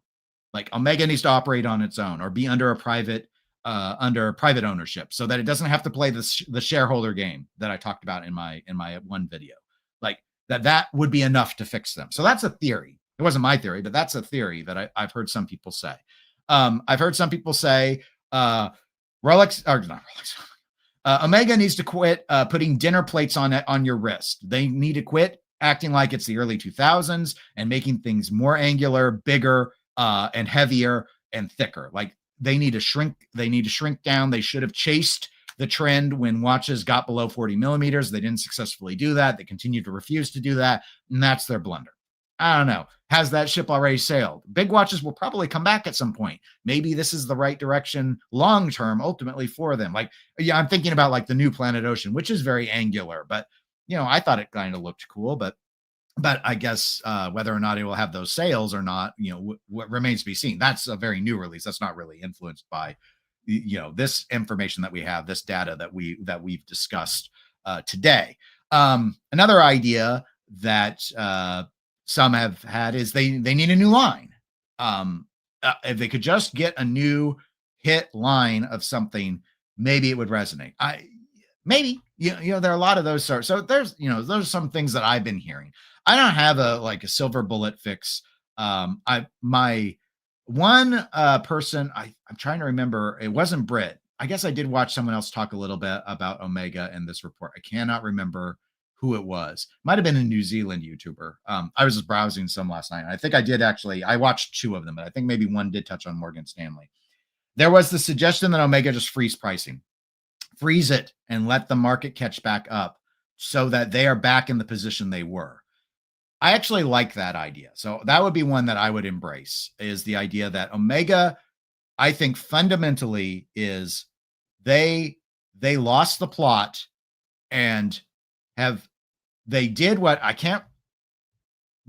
Like, Omega needs to operate on its own or be under private ownership so that it doesn't have to play the shareholder game that I talked about in my one video. Like, that would be enough to fix them. So that's a theory. It wasn't my theory, but that's a theory that I've heard some people say. I've heard some people say Omega needs to quit putting dinner plates on your wrist. They need to quit acting like it's the early 2000s and making things more angular, bigger, and heavier and thicker. Like, they need to shrink. They need to shrink down. They should have chased the trend when watches got below 40 millimeters. They didn't successfully do that. They continue to refuse to do that. And that's their blunder. I don't know. Has that ship already sailed? Big watches will probably come back at some point. Maybe this is the right direction long-term, ultimately, for them. I'm thinking about the new Planet Ocean, which is very angular, but I thought it kind of looked cool, but I guess whether or not it will have those sales or not, what remains to be seen. That's a very new release. That's not really influenced by, this information that we have, this data that we've discussed today. Another idea that some have had is they need a new line. If they could just get a new hit line of something, maybe it would resonate. Maybe there are a lot of those sorts. So there's those are some things that I've been hearing. I don't have a silver bullet fix. My one person, I'm trying to remember, it wasn't Brit. I guess I did watch someone else talk a little bit about Omega in this report. I cannot remember who it was. Might have been a New Zealand YouTuber. I was just browsing some last night. I think I did I watched two of them, but I think maybe one did touch on Morgan Stanley. There was the suggestion that Omega just freeze pricing. Freeze it and let the market catch back up so that they are back in the position they were. I actually like that idea. So that would be one that I would embrace, is the idea that Omega, I think fundamentally is they lost the plot and they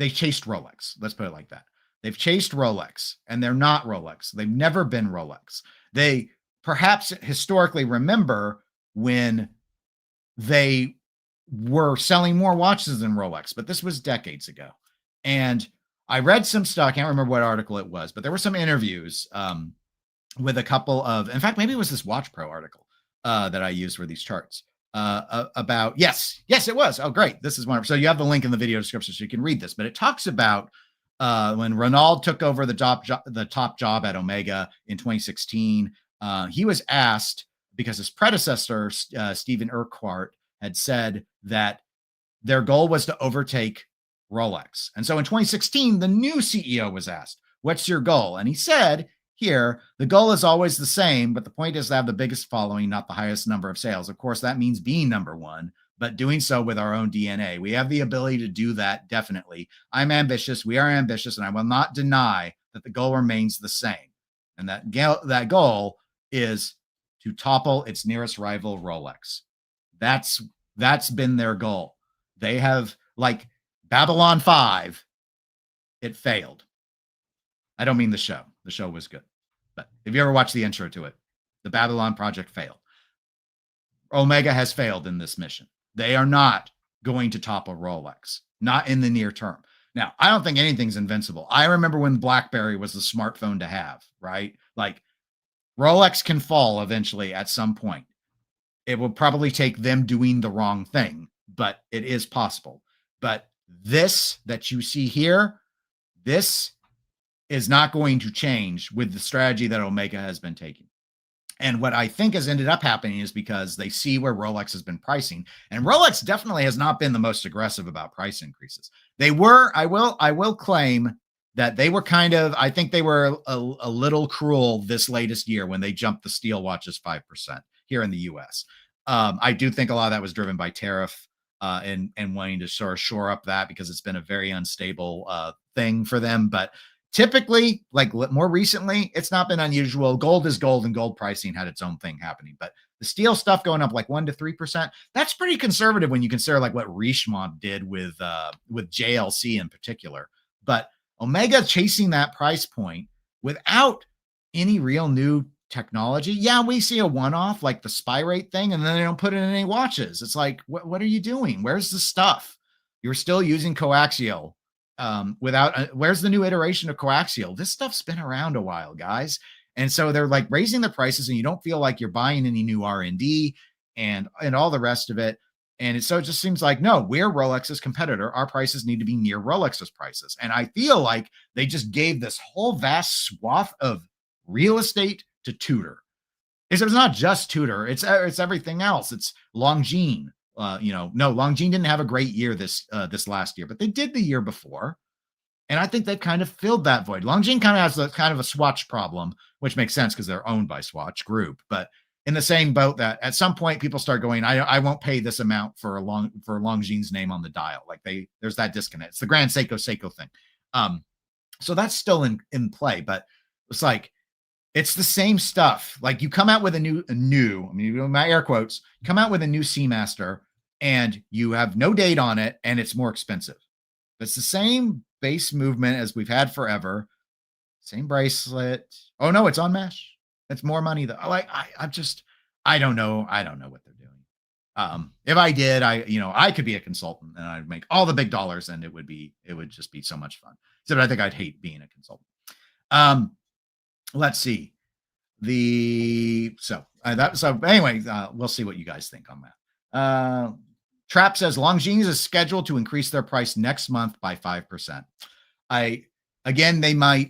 chased Rolex. Let's put it like that. They've chased Rolex and they're not Rolex. They've never been Rolex. They perhaps historically remember when they were selling more watches than Rolex, but this was decades ago. And I read some stuff. I can't remember what article it was, but there were some interviews with a couple of, in fact, maybe it was this Watch Pro article that I used for these charts about, yes, it was. Oh, great. This is one. So you have the link in the video description so you can read this, but it talks about when Ronald took over the top job at Omega in 2016, he was asked, because his predecessor, Stephen Urquhart, had said that their goal was to overtake Rolex. And so in 2016, the new CEO was asked, what's your goal? And he said, here, the goal is always the same, but the point is to have the biggest following, not the highest number of sales. Of course, that means being number one, but doing so with our own DNA. We have the ability to do that, definitely. I'm ambitious. We are ambitious, and I will not deny that the goal remains the same. And that goal is to topple its nearest rival, Rolex. That's been their goal. They have, like Babylon 5, it failed. I don't mean the show. The show was good. But if you ever watched the intro to it, the Babylon project failed. Omega has failed in this mission. They are not going to topple Rolex, not in the near term. Now, I don't think anything's invincible. I remember when BlackBerry was the smartphone to have, right? Like, Rolex can fall eventually at some point. It will probably take them doing the wrong thing, but it is possible. But this that you see here, this is not going to change with the strategy that Omega has been taking. And what I think has ended up happening is because they see where Rolex has been pricing, and Rolex definitely has not been the most aggressive about price increases. They were, I will claim that they were kind of, I think they were a little cruel this latest year when they jumped the steel watches 5% here in the US. I do think a lot of that was driven by tariff and wanting to sort of shore up that, because it's been a very unstable thing for them. But typically, like more recently, it's not been unusual. Gold is gold, and gold pricing had its own thing happening. But the steel stuff going up like 1% to 3%, that's pretty conservative when you consider like what Richemont did with JLC in particular. But Omega chasing that price point without any real new technology. Yeah, we see a one-off like the SPY rate thing, and then they don't put it in any watches. It's like, what are you doing? Where's the stuff? You're still using coaxial. Where's the new iteration of coaxial? This stuff's been around a while, guys. And so they're like raising the prices, and you don't feel like you're buying any new R&D and all the rest of it. And so it just seems like, no, we're Rolex's competitor. Our prices need to be near Rolex's prices. And I feel like they just gave this whole vast swath of real estate to Tudor. It's not just Tudor. It's everything else. It's Longines. No, Longines didn't have a great year this last year, but they did the year before. And I think they've kind of filled that void. Longines kind of has a Swatch problem, which makes sense because they're owned by Swatch Group. But in the same boat that at some point people start going, I won't pay this amount for Longines' name on the dial. Like there's that disconnect. It's the Grand Seiko thing. So that's still in play, but it's like, it's the same stuff. Like you come out with a new, I mean, my air quotes, come out with a new Seamaster and you have no date on it and it's more expensive. It's the same base movement as we've had forever. Same bracelet. Oh no, it's on mesh. It's more money though. Like I don't know what they're doing. If I did, I could be a consultant and I'd make all the big dollars and it would just be so much fun. So I think I'd hate being a consultant. Let's see. Anyway, we'll see what you guys think on that. Trap says Longines is scheduled to increase their price next month by 5%.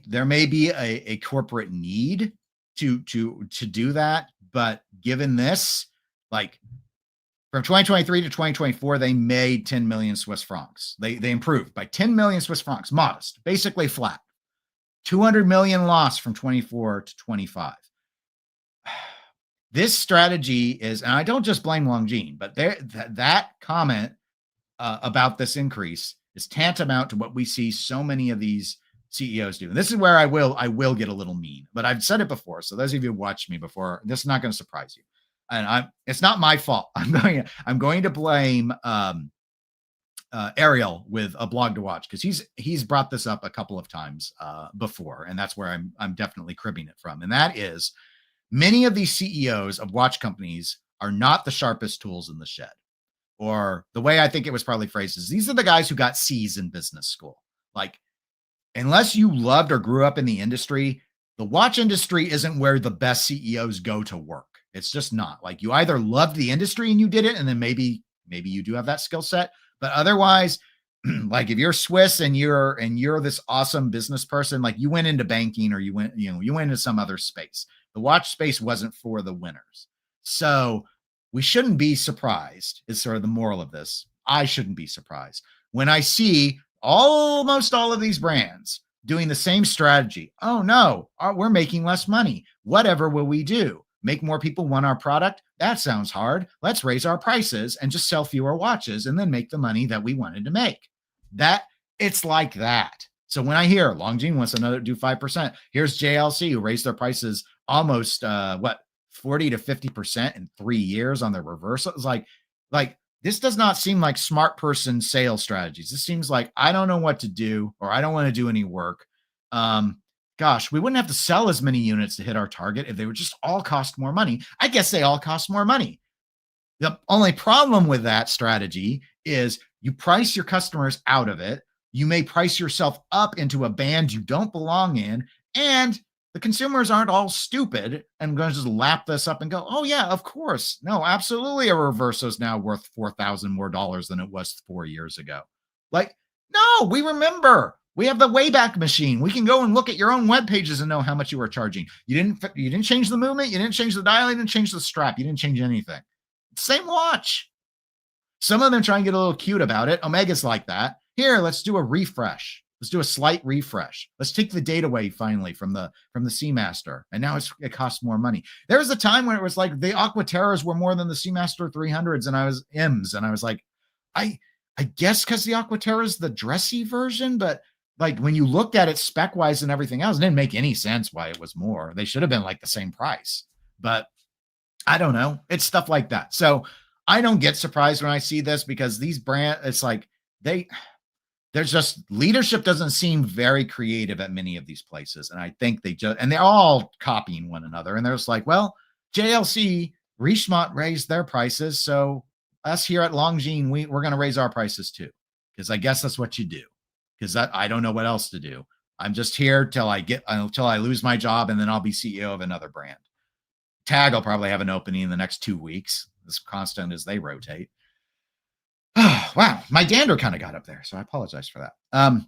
There may be a corporate need to do that, but given this, like from 2023 to 2024, they made 10 million Swiss francs. They improved by 10 million Swiss francs, modest, basically flat. 200 million loss from 24 to 25. This strategy is, and I don't just blame Longines, but that comment about this increase is tantamount to what we see so many of these CEOs do. And this is where I will get a little mean, but I've said it before. So those of you who watched me before, this is not going to surprise you. And it's not my fault. I'm going to blame Ariel with A Blog to Watch, because he's brought this up a couple of times before, and that's where I'm definitely cribbing it from. And that is, many of these CEOs of watch companies are not the sharpest tools in the shed. Or the way I think it was probably phrased is these are the guys who got C's in business school. Like, unless you loved or grew up in the industry, the watch industry isn't where the best CEOs go to work. It's just not. Like, you either loved the industry and you did it, and then maybe you do have that skill set, but otherwise, like if you're Swiss and you're this awesome business person, like you went into banking or you went into some other space. The watch space wasn't for the winners. So we shouldn't be surprised, is sort of the moral of this. I shouldn't be surprised when I see almost all of these brands doing the same strategy. Oh no, we're making less money. Whatever will we do? Make more people want our product? That sounds hard. Let's raise our prices and just sell fewer watches and then make the money that we wanted to make. It's like that. So when I hear Longines wants to do 5%, here's JLC who raised their prices almost 40 to 50% in 3 years on their reversal. It's like this does not seem like smart person sales strategies. This seems like I don't know what to do, or I don't want to do any work. Gosh, we wouldn't have to sell as many units to hit our target if they would just all cost more money. I guess they all cost more money. The only problem with that strategy is you price your customers out of it. You may price yourself up into a band you don't belong in, and the consumers aren't all stupid and going to just lap this up and go, oh yeah, of course. No, absolutely. A Reverso is now worth $4,000 more than it was 4 years ago. Like, no, we remember. We have the Wayback Machine. We can go and look at your own web pages and know how much you were charging. You didn't change the movement. You didn't change the dial. You didn't change the strap. You didn't change anything. Same watch. Some of them try and get a little cute about it. Omega's like that. Here, let's do a refresh. Let's do a slight refresh. Let's take the date away finally from the Seamaster. And now it costs more money. There was a time when it was like the Aquaterras were more than the Seamaster 300s and I was like, I guess because the Aquaterra is the dressy version, but like when you looked at it spec wise and everything else, it didn't make any sense why it was more. They should have been like the same price, but I don't know. It's stuff like that. So I don't get surprised when I see this because these brands, it's like there's just leadership doesn't seem very creative at many of these places. And I think they're all copying one another. And they're just like, well, JLC, Richemont raised their prices. So us here at Longines, we're going to raise our prices too. Because I guess that's what you do. Because I don't know what else to do. I'm just here until I lose my job, and then I'll be CEO of another brand. Tag will probably have an opening in the next 2 weeks, as constant as they rotate. Oh, wow, my dander kind of got up there, so I apologize for that.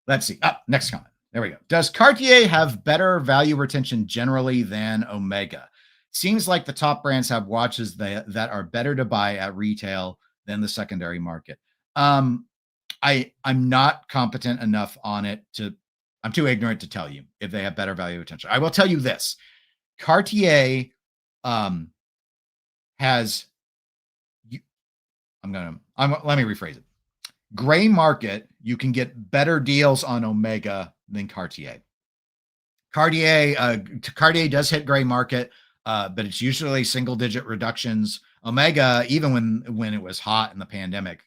Let's see. Next comment. There we go. Does Cartier have better value retention generally than Omega? Seems like the top brands have watches that are better to buy at retail than the secondary market. I'm not competent enough on it I'm too ignorant to tell you if they have better value retention. I will tell you this. Cartier let me rephrase it. Gray market, you can get better deals on Omega than Cartier. Cartier does hit gray market, but it's usually single digit reductions. Omega, even when it was hot in the pandemic,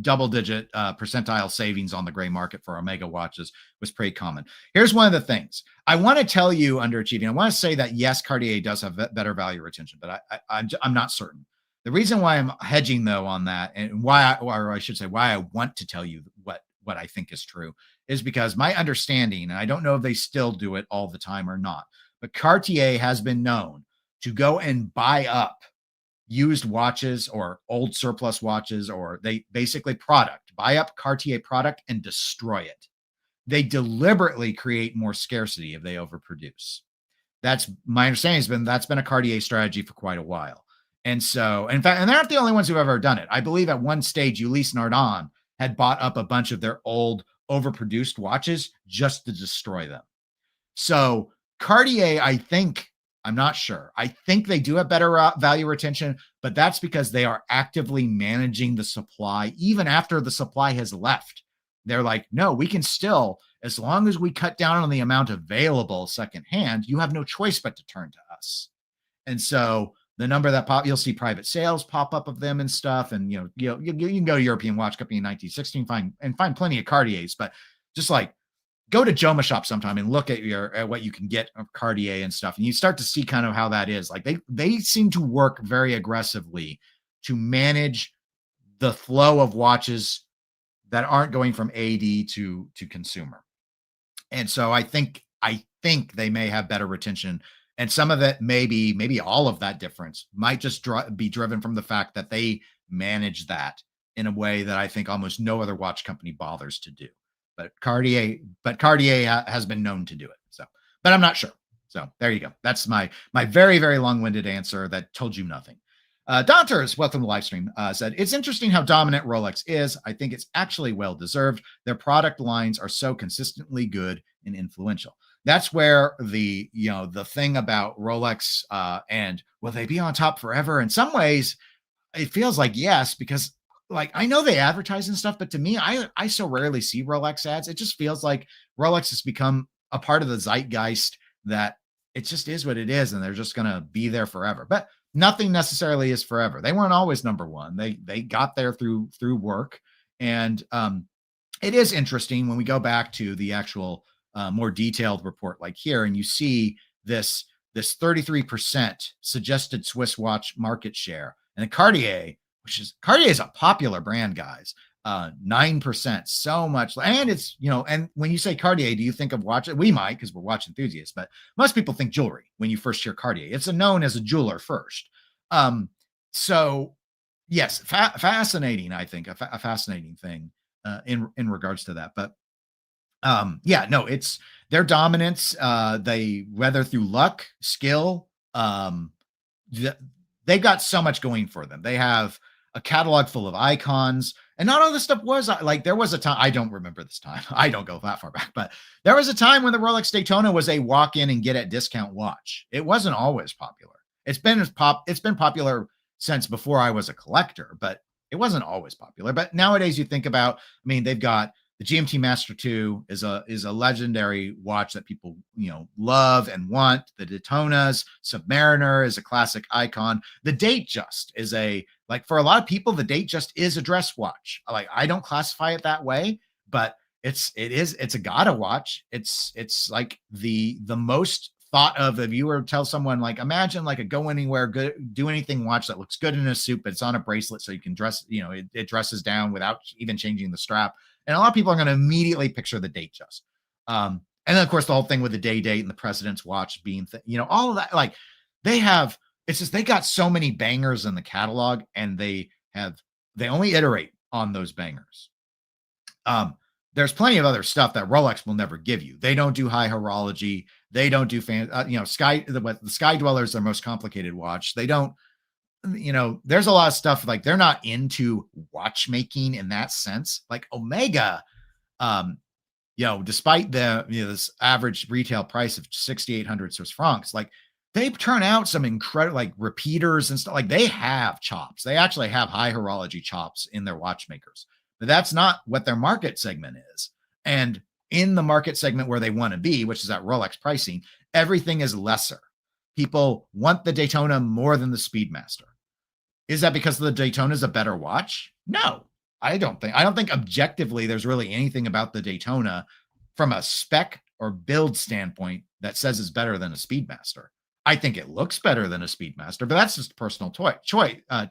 double digit percentile savings on the gray market for Omega watches was pretty common. Here's one of the things I want to tell you underachieving. I want to say that yes, Cartier does have better value retention, but I'm not certain. The reason why I'm hedging though on that, and why I want to tell you what I think is true, is because my understanding, and I don't know if they still do it all the time or not, but Cartier has been known to go and buy up used watches or old surplus watches, or they basically buy up Cartier product and destroy it. They deliberately create more scarcity if they overproduce. That's my understanding that's been a Cartier strategy for quite a while. And so, in fact, and they're not the only ones who've ever done it. I believe at one stage, Ulysse Nardin had bought up a bunch of their old overproduced watches just to destroy them. So Cartier, I'm not sure. I think they do have better value retention, but that's because they are actively managing the supply. Even after the supply has left, they're like, no, we can still, as long as we cut down on the amount available secondhand, you have no choice but to turn to us. And so the number that you'll see private sales pop up of them and stuff. And, you can go to European Watch Company in 1916 find plenty of Cartiers, but just like go to Joma Shop sometime and look at what you can get of Cartier and stuff, and you start to see kind of how that is. Like they seem to work very aggressively to manage the flow of watches that aren't going from AD to consumer. And so I think they may have better retention, and some of it, maybe all of that difference might just be driven from the fact that they manage that in a way that I think almost no other watch company bothers to do. But Cartier has been known to do it. So, but I'm not sure. So there you go. That's my very very long-winded answer that told you nothing. Donters, welcome to the live stream, said, it's interesting how dominant Rolex is. I think it's actually well deserved. Their product lines are so consistently good and influential. That's where the thing about Rolex and will they be on top forever? In some ways, it feels like yes, because like I know they advertise and stuff, but to me, I so rarely see Rolex ads. It just feels like Rolex has become a part of the zeitgeist that it just is what it is, and they're just gonna be there forever. But nothing necessarily is forever. They weren't always number one. They got there through work, and it is interesting when we go back to the actual more detailed report, like here, and you see this 33% suggested Swiss watch market share, and Cartier, Cartier is a popular brand, guys. 9%, so much. And it's, and when you say Cartier, do you think of watch? We might, because we're watch enthusiasts, but most people think jewelry when you first hear Cartier. It's known as a jeweler first. So yes, fascinating, I think, a fascinating thing in regards to that. But yeah, no, it's their dominance. They, whether through luck, skill, they've got so much going for them. They have a catalog full of icons, and not all this stuff was like, there was a time, I don't remember this time, I don't go that far back, but there was a time when the Rolex Daytona was a walk in and get at discount watch. It wasn't always popular. It's been popular since before I was a collector, but it wasn't always popular. But nowadays you think about, I mean, they've got the GMT Master 2 is a legendary watch that people, love and want. The Daytonas, Submariner is a classic icon. The Datejust is like for a lot of people, the Datejust is a dress watch. Like I don't classify it that way, but it's a Gata watch. It's like the most thought of, if you were to tell someone, like, imagine like a go anywhere, good, do anything watch that looks good in a suit, but it's on a bracelet so you can dress, it dresses down without even changing the strap. And a lot of people are going to immediately picture the Datejust. And then, of course, the whole thing with the date and the president's watch being, all of that. Like it's just they got so many bangers in the catalog, and they only iterate on those bangers. There's plenty of other stuff that Rolex will never give you. They don't do high horology. They don't do the Sky Dweller is their most complicated watch. They don't. There's a lot of stuff, like they're not into watchmaking in that sense. Like Omega, despite this average retail price of 6,800 Swiss francs, like they turn out some incredible like repeaters and stuff. Like they have chops. They actually have high horology chops in their watchmakers, but that's not what their market segment is. And in the market segment where they want to be, which is at Rolex pricing, everything is lesser. People want the Daytona more than the Speedmaster. Is that because the Daytona is a better watch? No, I don't think objectively there's really anything about the Daytona from a spec or build standpoint that says it's better than a Speedmaster. I think it looks better than a Speedmaster, but that's just personal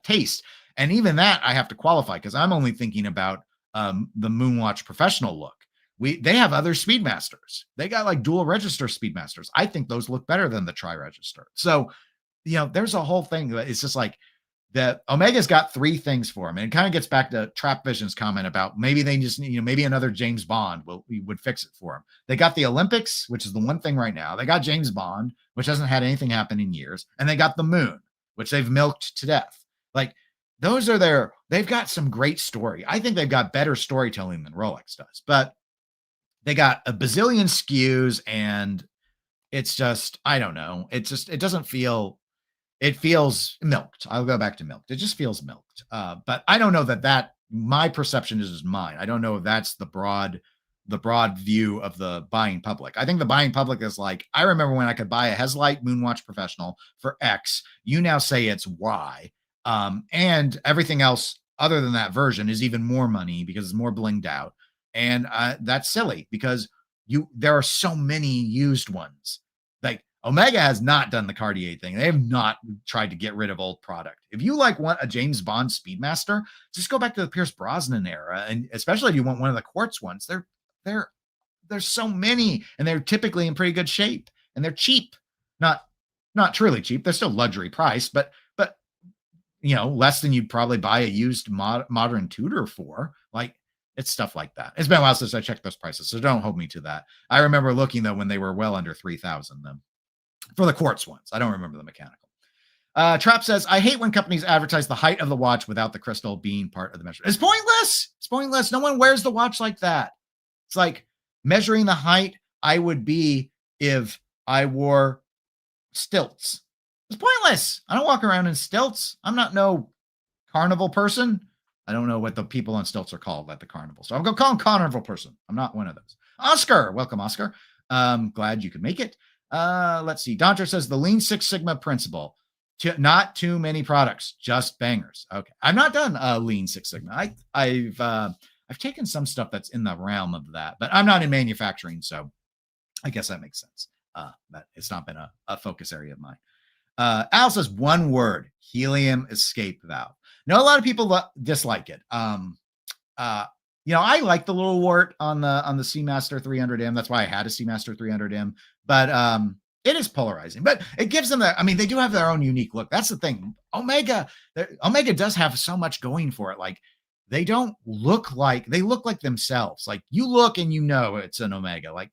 taste. And even that I have to qualify, because I'm only thinking about the Moonwatch Professional look. They have other Speedmasters. They got like dual register Speedmasters. I think those look better than the tri-register. So, there's a whole thing that it's just like, that Omega's got three things for him. And it kind of gets back to Trap Vision's comment about maybe they just, maybe another James Bond would fix it for him. They got the Olympics, which is the one thing right now. They got James Bond, which hasn't had anything happen in years. And they got the moon, which they've milked to death. Like those are they've got some great story. I think they've got better storytelling than Rolex does, but they got a bazillion SKUs, and it's just, I don't know. It doesn't feel, it feels milked. I'll go back to milked. It just feels milked. But I don't know that my perception is mine. I don't know if that's the broad view of the buying public. I think the buying public is like, I remember when I could buy a Heslite Moonwatch Professional for X. You now say it's Y. And everything else other than that version is even more money because it's more blinged out. And that's silly, because there are so many used ones. Like Omega has not done the Cartier thing. They have not tried to get rid of old product. If you want a James Bond Speedmaster, just go back to the Pierce Brosnan era, and especially if you want one of the quartz ones, there's so many, and they're typically in pretty good shape, and they're cheap. Not truly cheap. They're still luxury price, but less than you'd probably buy a used modern Tudor for. Like, it's stuff like that. It's been a while since I checked those prices, so don't hold me to that. I remember looking though when they were well under 3,000 them for the quartz ones. I don't remember the mechanical. Trap says, I hate when companies advertise the height of the watch without the crystal being part of the measurement. It's pointless. It's pointless. No one wears the watch like that. It's like measuring the height I would be if I wore stilts. It's pointless. I don't walk around in stilts. I'm not no carnival person. I don't know what the people on stilts are called at the carnival. So I'm going to call them carnival person. I'm not one of those. Oscar. Welcome, Oscar. Glad you could make it. Let's see. Donter says the Lean Six Sigma principle. Not too many products, just bangers. Okay. I'm not done Lean Six Sigma. I've taken some stuff that's in the realm of that, but I'm not in manufacturing. So I guess that makes sense. But it's not been a focus area of mine. Al says one word: helium escape valve. No, a lot of people dislike it. I like the little wart on the Seamaster 300M. That's why I had a Seamaster 300M. But it is polarizing. But it gives them they do have their own unique look. That's the thing. Omega does have so much going for it. Like, they look like themselves. Like, you look and it's an Omega. Like,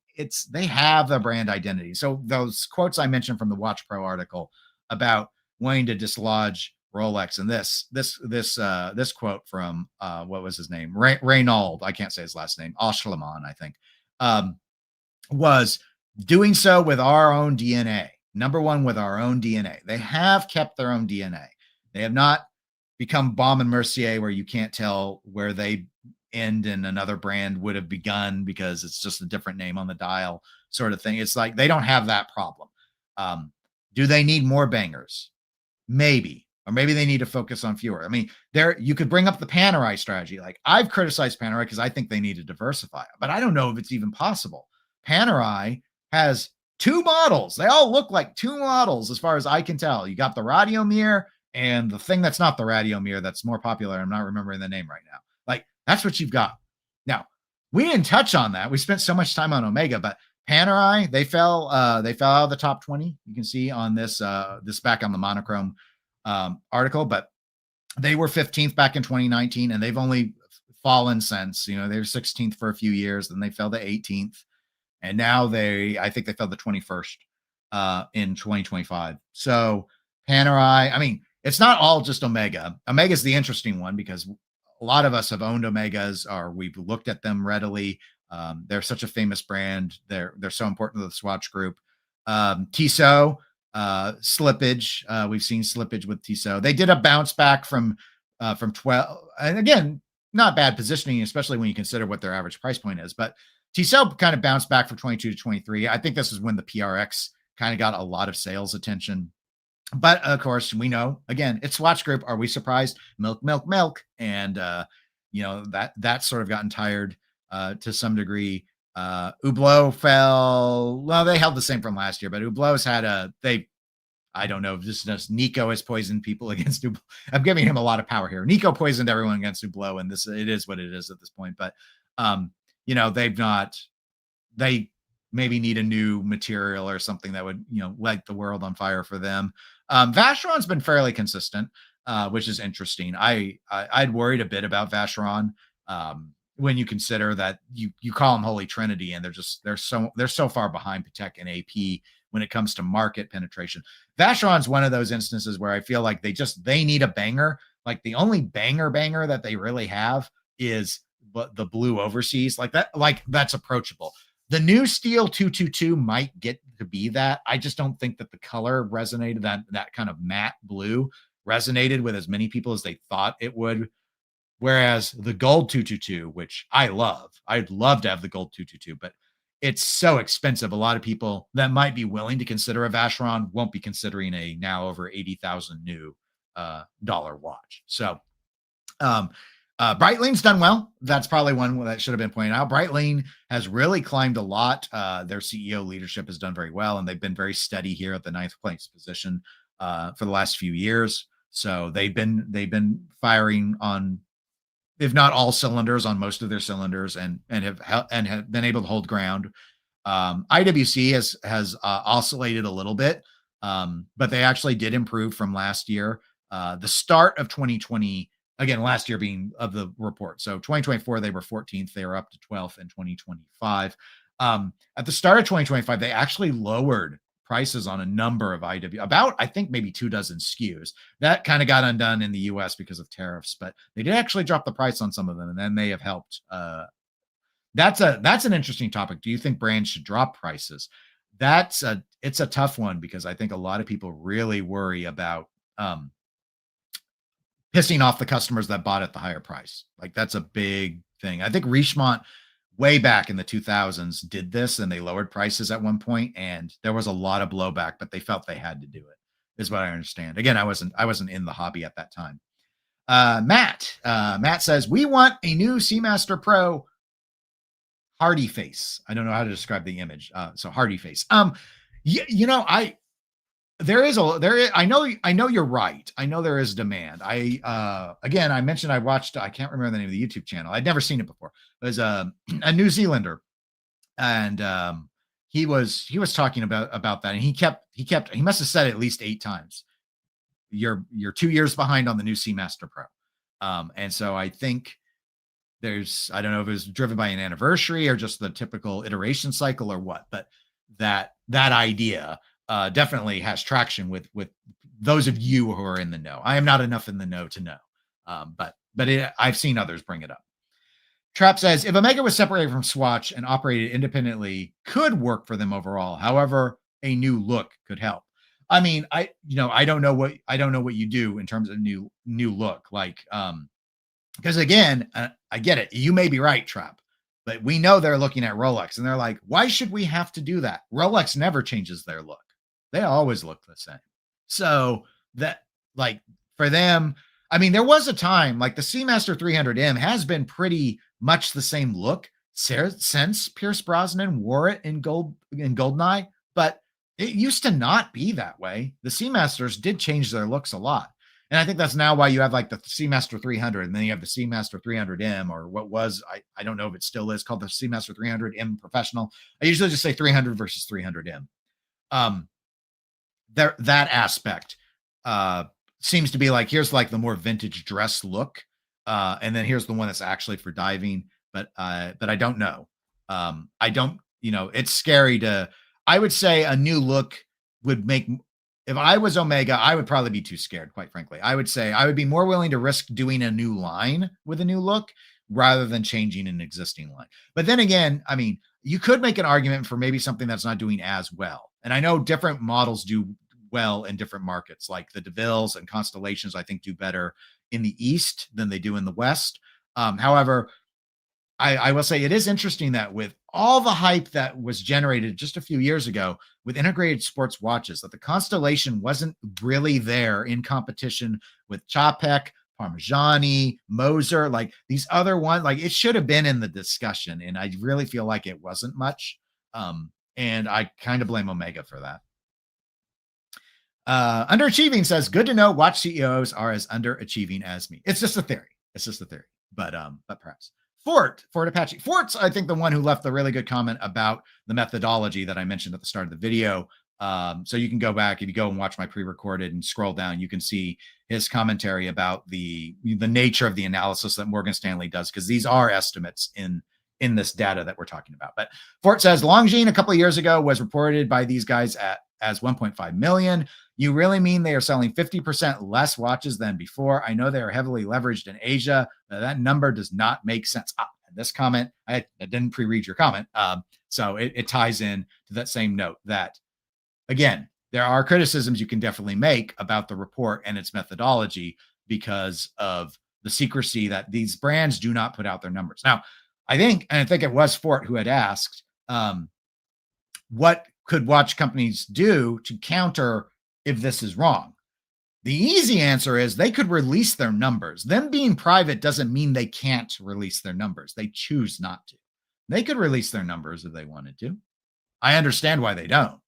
they have the brand identity. So those quotes I mentioned from the Watch Pro article about wanting to dislodge Rolex, and this quote from what was his name? Reynaud, I can't say his last name, Oshleman, I think, was doing so with our own DNA. Number one, with our own DNA. They have kept their own DNA. They have not become Baume and Mercier, where you can't tell where they end and another brand would have begun because it's just a different name on the dial, sort of thing. It's like they don't have that problem. Do they need more bangers? Maybe. Or maybe they need to focus on fewer. I mean, you could bring up the Panerai strategy. Like, I've criticized Panerai because I think they need to diversify, but I don't know if it's even possible. Panerai has two models. They all look like two models as far as I can tell. You got the Radiomir and the thing that's not the Radiomir that's more popular. I'm not remembering the name right now. Like, that's what you've got. Now, we didn't touch on that. We spent so much time on Omega, but Panerai, they fell out of the top 20. You can see on this back on the monochrome article, but they were 15th back in 2019, and they've only fallen since. They were 16th for a few years, then they fell to 18th, and now I think they fell to 21st in 2025. So Panerai, it's not all just Omega. Omega's the interesting one because a lot of us have owned Omegas, or we've looked at them readily. They're such a famous brand. They're so important to the Swatch Group. Tissot, slippage. We've seen slippage with Tissot. They did a bounce back from 12, and again, not bad positioning, especially when you consider what their average price point is. But Tissot kind of bounced back from 22 to 23. I think this is when the PRX kind of got a lot of sales attention. But of course, we know, again, it's Swatch Group. Are we surprised? Milk. And that's sort of gotten tired to some degree. Hublot fell. Well, they held the same from last year, but Hublot's had I don't know if this is just Nico has poisoned people against Hublot. I'm giving him a lot of power here. Nico poisoned everyone against Hublot, and it is what it is at this point. But they maybe need a new material or something that would light the world on fire for them. Vacheron's been fairly consistent, which is interesting. I'd worried a bit about Vacheron when you consider that you call them Holy Trinity, and they're so far behind Patek and AP when it comes to market penetration. Vacheron's one of those instances where I feel like they need a banger. Like, the only banger that they really have is the blue overseas. Like that's approachable. The new Steel 222 might get to be that. I just don't think that the color resonated, that kind of matte blue resonated with as many people as they thought it would. Whereas the gold 222, which I'd love to have the gold 222, but it's so expensive. A lot of people that might be willing to consider a Vacheron won't be considering a now over $80,000 new dollar watch. So Breitling done well. That's probably one that should have been pointed out. Breitling has really climbed a lot. Their CEO leadership has done very well, and they've been very steady here at the ninth place position for the last few years. So they've been firing on, if not all cylinders, on most of their cylinders, and have been able to hold ground. IWC has oscillated a little bit, but they actually did improve from last year. The start of 2020, again, last year being of the report. So 2024, they were 14th. They were up to 12th in 2025. At the start of 2025, they actually lowered prices on a number of about, I think, maybe 24 SKUs. That kind of got undone in the US because of tariffs, but they did actually drop the price on some of them, and then they have helped. That's an interesting topic. Do you think brands should drop prices? It's a tough one, because I think a lot of people really worry about pissing off the customers that bought at the higher price. Like, that's a big thing. I think Richemont way back in the 2000s did this, and they lowered prices at one point, and there was a lot of blowback, but they felt they had to do it, is what I understand. Again, I wasn't in the hobby at that time. Matt says, we want a new Seamaster Pro Hardy face. I don't know how to describe the image. So Hardy face. I know you're right. I know there is demand. Again, I mentioned I can't remember the name of the YouTube channel. I'd never seen it before. It was a New Zealander, and he was talking about that, and he must have said it at least 8 times. You're 2 years behind on the new Seamaster Pro. And so I think I don't know if it was driven by an anniversary or just the typical iteration cycle or what, but that idea definitely has traction with those of you who are in the know. I am not enough in the know to know, but I've seen others bring it up. Trap says, if Omega was separated from Swatch and operated independently, could work for them overall. However, a new look could help. I mean, I don't know what you do in terms of new look, like, because again, I get it. You may be right, Trap, but we know they're looking at Rolex, and they're like, why should we have to do that? Rolex never changes their look. They always look the same. So that, like, for them, I mean, there was a time, like, the Seamaster 300M has been pretty much the same look since Pierce Brosnan wore it in Goldeneye, but it used to not be that way. The Seamasters did change their looks a lot. And I think that's now why you have, like, the Seamaster 300, and then you have the Seamaster 300M, or what was, I don't know if it still is, called the Seamaster 300M Professional. I usually just say 300 versus 300M. That aspect seems to be like, here's like the more vintage dress look, and then here's the one that's actually for diving. But I don't know. It's scary I would say a new look would make. If I was Omega, I would probably be too scared, quite frankly. I would say I would be more willing to risk doing a new line with a new look rather than changing an existing line. But then again, I mean, you could make an argument for maybe something that's not doing as well. And I know different models do well in different markets, like the DeVilles and Constellations, I think, do better in the East than they do in the West. However, I will say it is interesting that with all the hype that was generated just a few years ago with integrated sports watches, that the Constellation wasn't really there in competition with Chapek, Parmigiani, Moser, like these other ones. Like, it should have been in the discussion, and I really feel like it wasn't much. And I kind of blame Omega for that. Underachieving says, good to know watch CEOs are as underachieving as me. It's just a theory. But perhaps. Fort Apache. Fort's, I think, the one who left the really good comment about the methodology that I mentioned at the start of the video. So you can go back, if you go and watch my pre-recorded and scroll down, you can see his commentary about the nature of the analysis that Morgan Stanley does, because these are estimates in this data that we're talking about. But Fort says, Longines a couple of years ago was reported by these guys as 1.5 million. You really mean they are selling 50% less watches than before? I know they are heavily leveraged in Asia. That number does not make sense. This comment, I didn't pre-read your comment. So it ties in to that same note that, again, there are criticisms you can definitely make about the report and its methodology because of the secrecy that these brands do not put out their numbers. Now, I think it was Fort who had asked, what could watch companies do to counter if this is wrong? The easy answer is they could release their numbers. Them being private doesn't mean they can't release their numbers. They choose not to. They could release their numbers if they wanted to. I understand why they don't.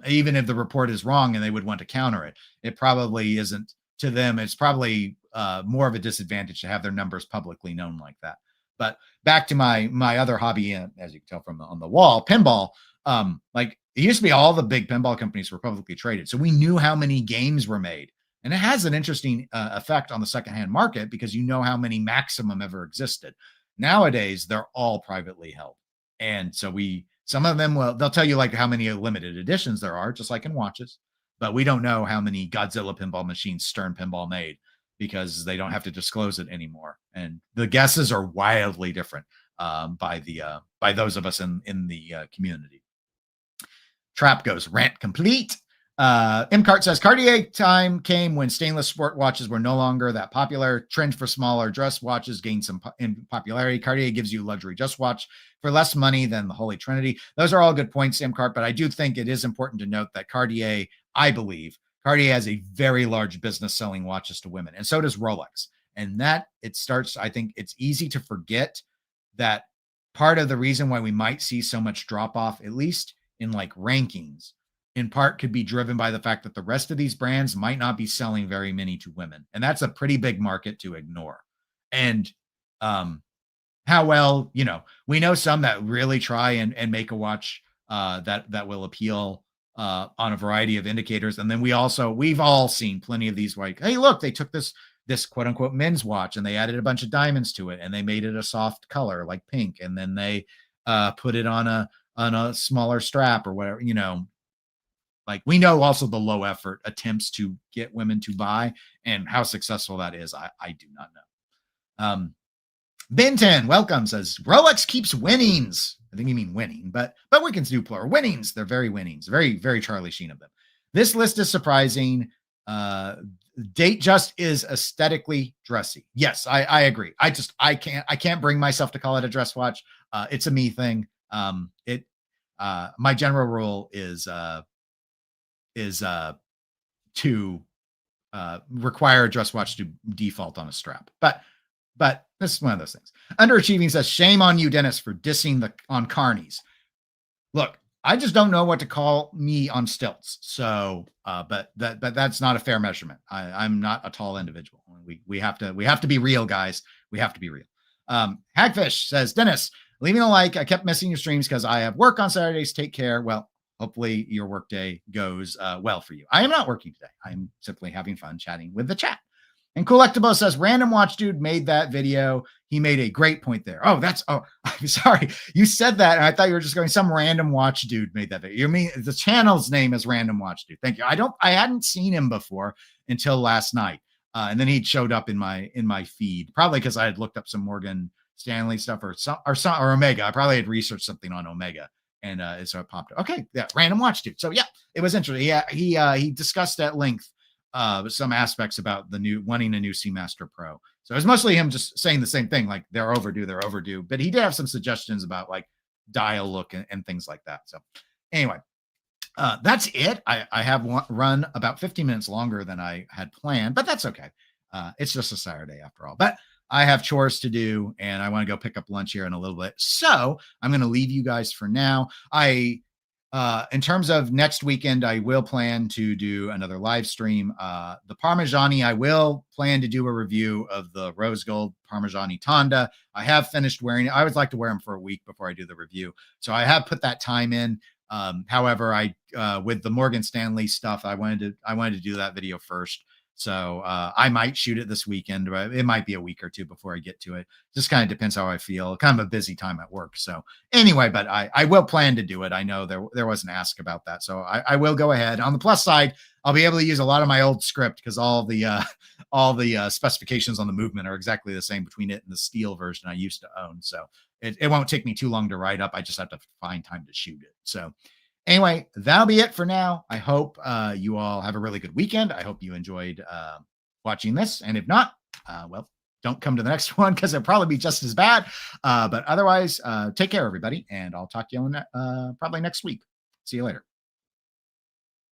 Even if the report is wrong and they would want to counter it, it probably isn't to them. It's probably more of a disadvantage to have their numbers publicly known like that. But back to my other hobby, as you can tell from on the wall, pinball. Like it used to be all the big pinball companies were publicly traded, so we knew how many games were made, and it has an interesting effect on the secondhand market because you know how many maximum ever existed. Nowadays, they're all privately held, and so some of them they'll tell you like how many limited editions there are, just like in watches, but we don't know how many Godzilla pinball machines Stern Pinball made because they don't have to disclose it anymore, and the guesses are wildly different by those of us in the community. Trap goes rant complete. MCart says Cartier time came when stainless sport watches were no longer that popular. Trend for smaller dress watches gained some popularity. Cartier gives you luxury dress watch for less money than the Holy Trinity. Those are all good points, MCart, but I do think it is important to note that Cartier, I believe, Cartier has a very large business selling watches to women, and so does Rolex. And that I think it's easy to forget that part of the reason why we might see so much drop off, at least in like rankings, in part could be driven by the fact that the rest of these brands might not be selling very many to women. And that's a pretty big market to ignore. And how well, we know some that really try and make a watch that will appeal on a variety of indicators. And then we've all seen plenty of these like, hey, look, they took this quote unquote men's watch and they added a bunch of diamonds to it and they made it a soft color like pink. And then they put it on a smaller strap or whatever, like we know also the low effort attempts to get women to buy, and how successful that is, I do not know. Ben10, welcome, says Rolex keeps winnings. I think you mean winning, but we can do plural. Winnings. They're very winnings. Very, very Charlie Sheen of them. This list is surprising. Datejust is aesthetically dressy. Yes, I agree. I can't bring myself to call it a dress watch. It's a me thing. My general rule is to require a dress watch to default on a strap. But this is one of those things. Underachieving says, shame on you, Dennis, for dissing on carnies. Look, I just don't know what to call me on stilts. So, but that's not a fair measurement. I'm not a tall individual. We have to be real, guys. We have to be real. Hagfish says, Dennis, leaving a like. I kept missing your streams because I have work on Saturdays. Take care. Well, hopefully your workday goes well for you. I am not working today. I am simply having fun chatting with the chat. And Collectible says, random watch dude made that video. He made a great point there. I'm sorry. You said that, and I thought you were just going, some random watch dude made that video. You mean the channel's name is Random Watch Dude. Thank you. I hadn't seen him before until last night. And then he showed up in my feed, probably because I had looked up some Morgan Stanley stuff or Omega. I probably had researched something on Omega. And so it popped up. Okay, yeah, Random Watch Dude. So yeah, it was interesting. Yeah, he discussed at length some aspects about wanting a new Seamaster Pro. So it was mostly him just saying the same thing, like they're overdue. But he did have some suggestions about like dial look and things like that. So anyway, that's it. I have run about 15 minutes longer than I had planned, but that's okay. It's just a Saturday after all. But I have chores to do, and I want to go pick up lunch here in a little bit. So I'm going to leave you guys for now. In terms of next weekend, I will plan to do another live stream. The Parmigiani, I will plan to do a review of the rose gold Parmigiani Tonda. I have finished wearing it. I always like to wear them for a week before I do the review. So I have put that time in. However, with the Morgan Stanley stuff, I wanted to do that video first. So I might shoot it this weekend, but it might be a week or two before I get to it. Just kind of depends how I feel. Kind of a busy time at work. So anyway, but I will plan to do it. I know there was an ask about that. So I will go ahead. On the plus side, I'll be able to use a lot of my old script because all the specifications on the movement are exactly the same between it and the steel version I used to own. So it won't take me too long to write up. I just have to find time to shoot it. So anyway, that'll be it for now. I hope you all have a really good weekend. I hope you enjoyed watching this. And if not, well, don't come to the next one because it'll probably be just as bad. But otherwise, take care, everybody. And I'll talk to you probably next week. See you later.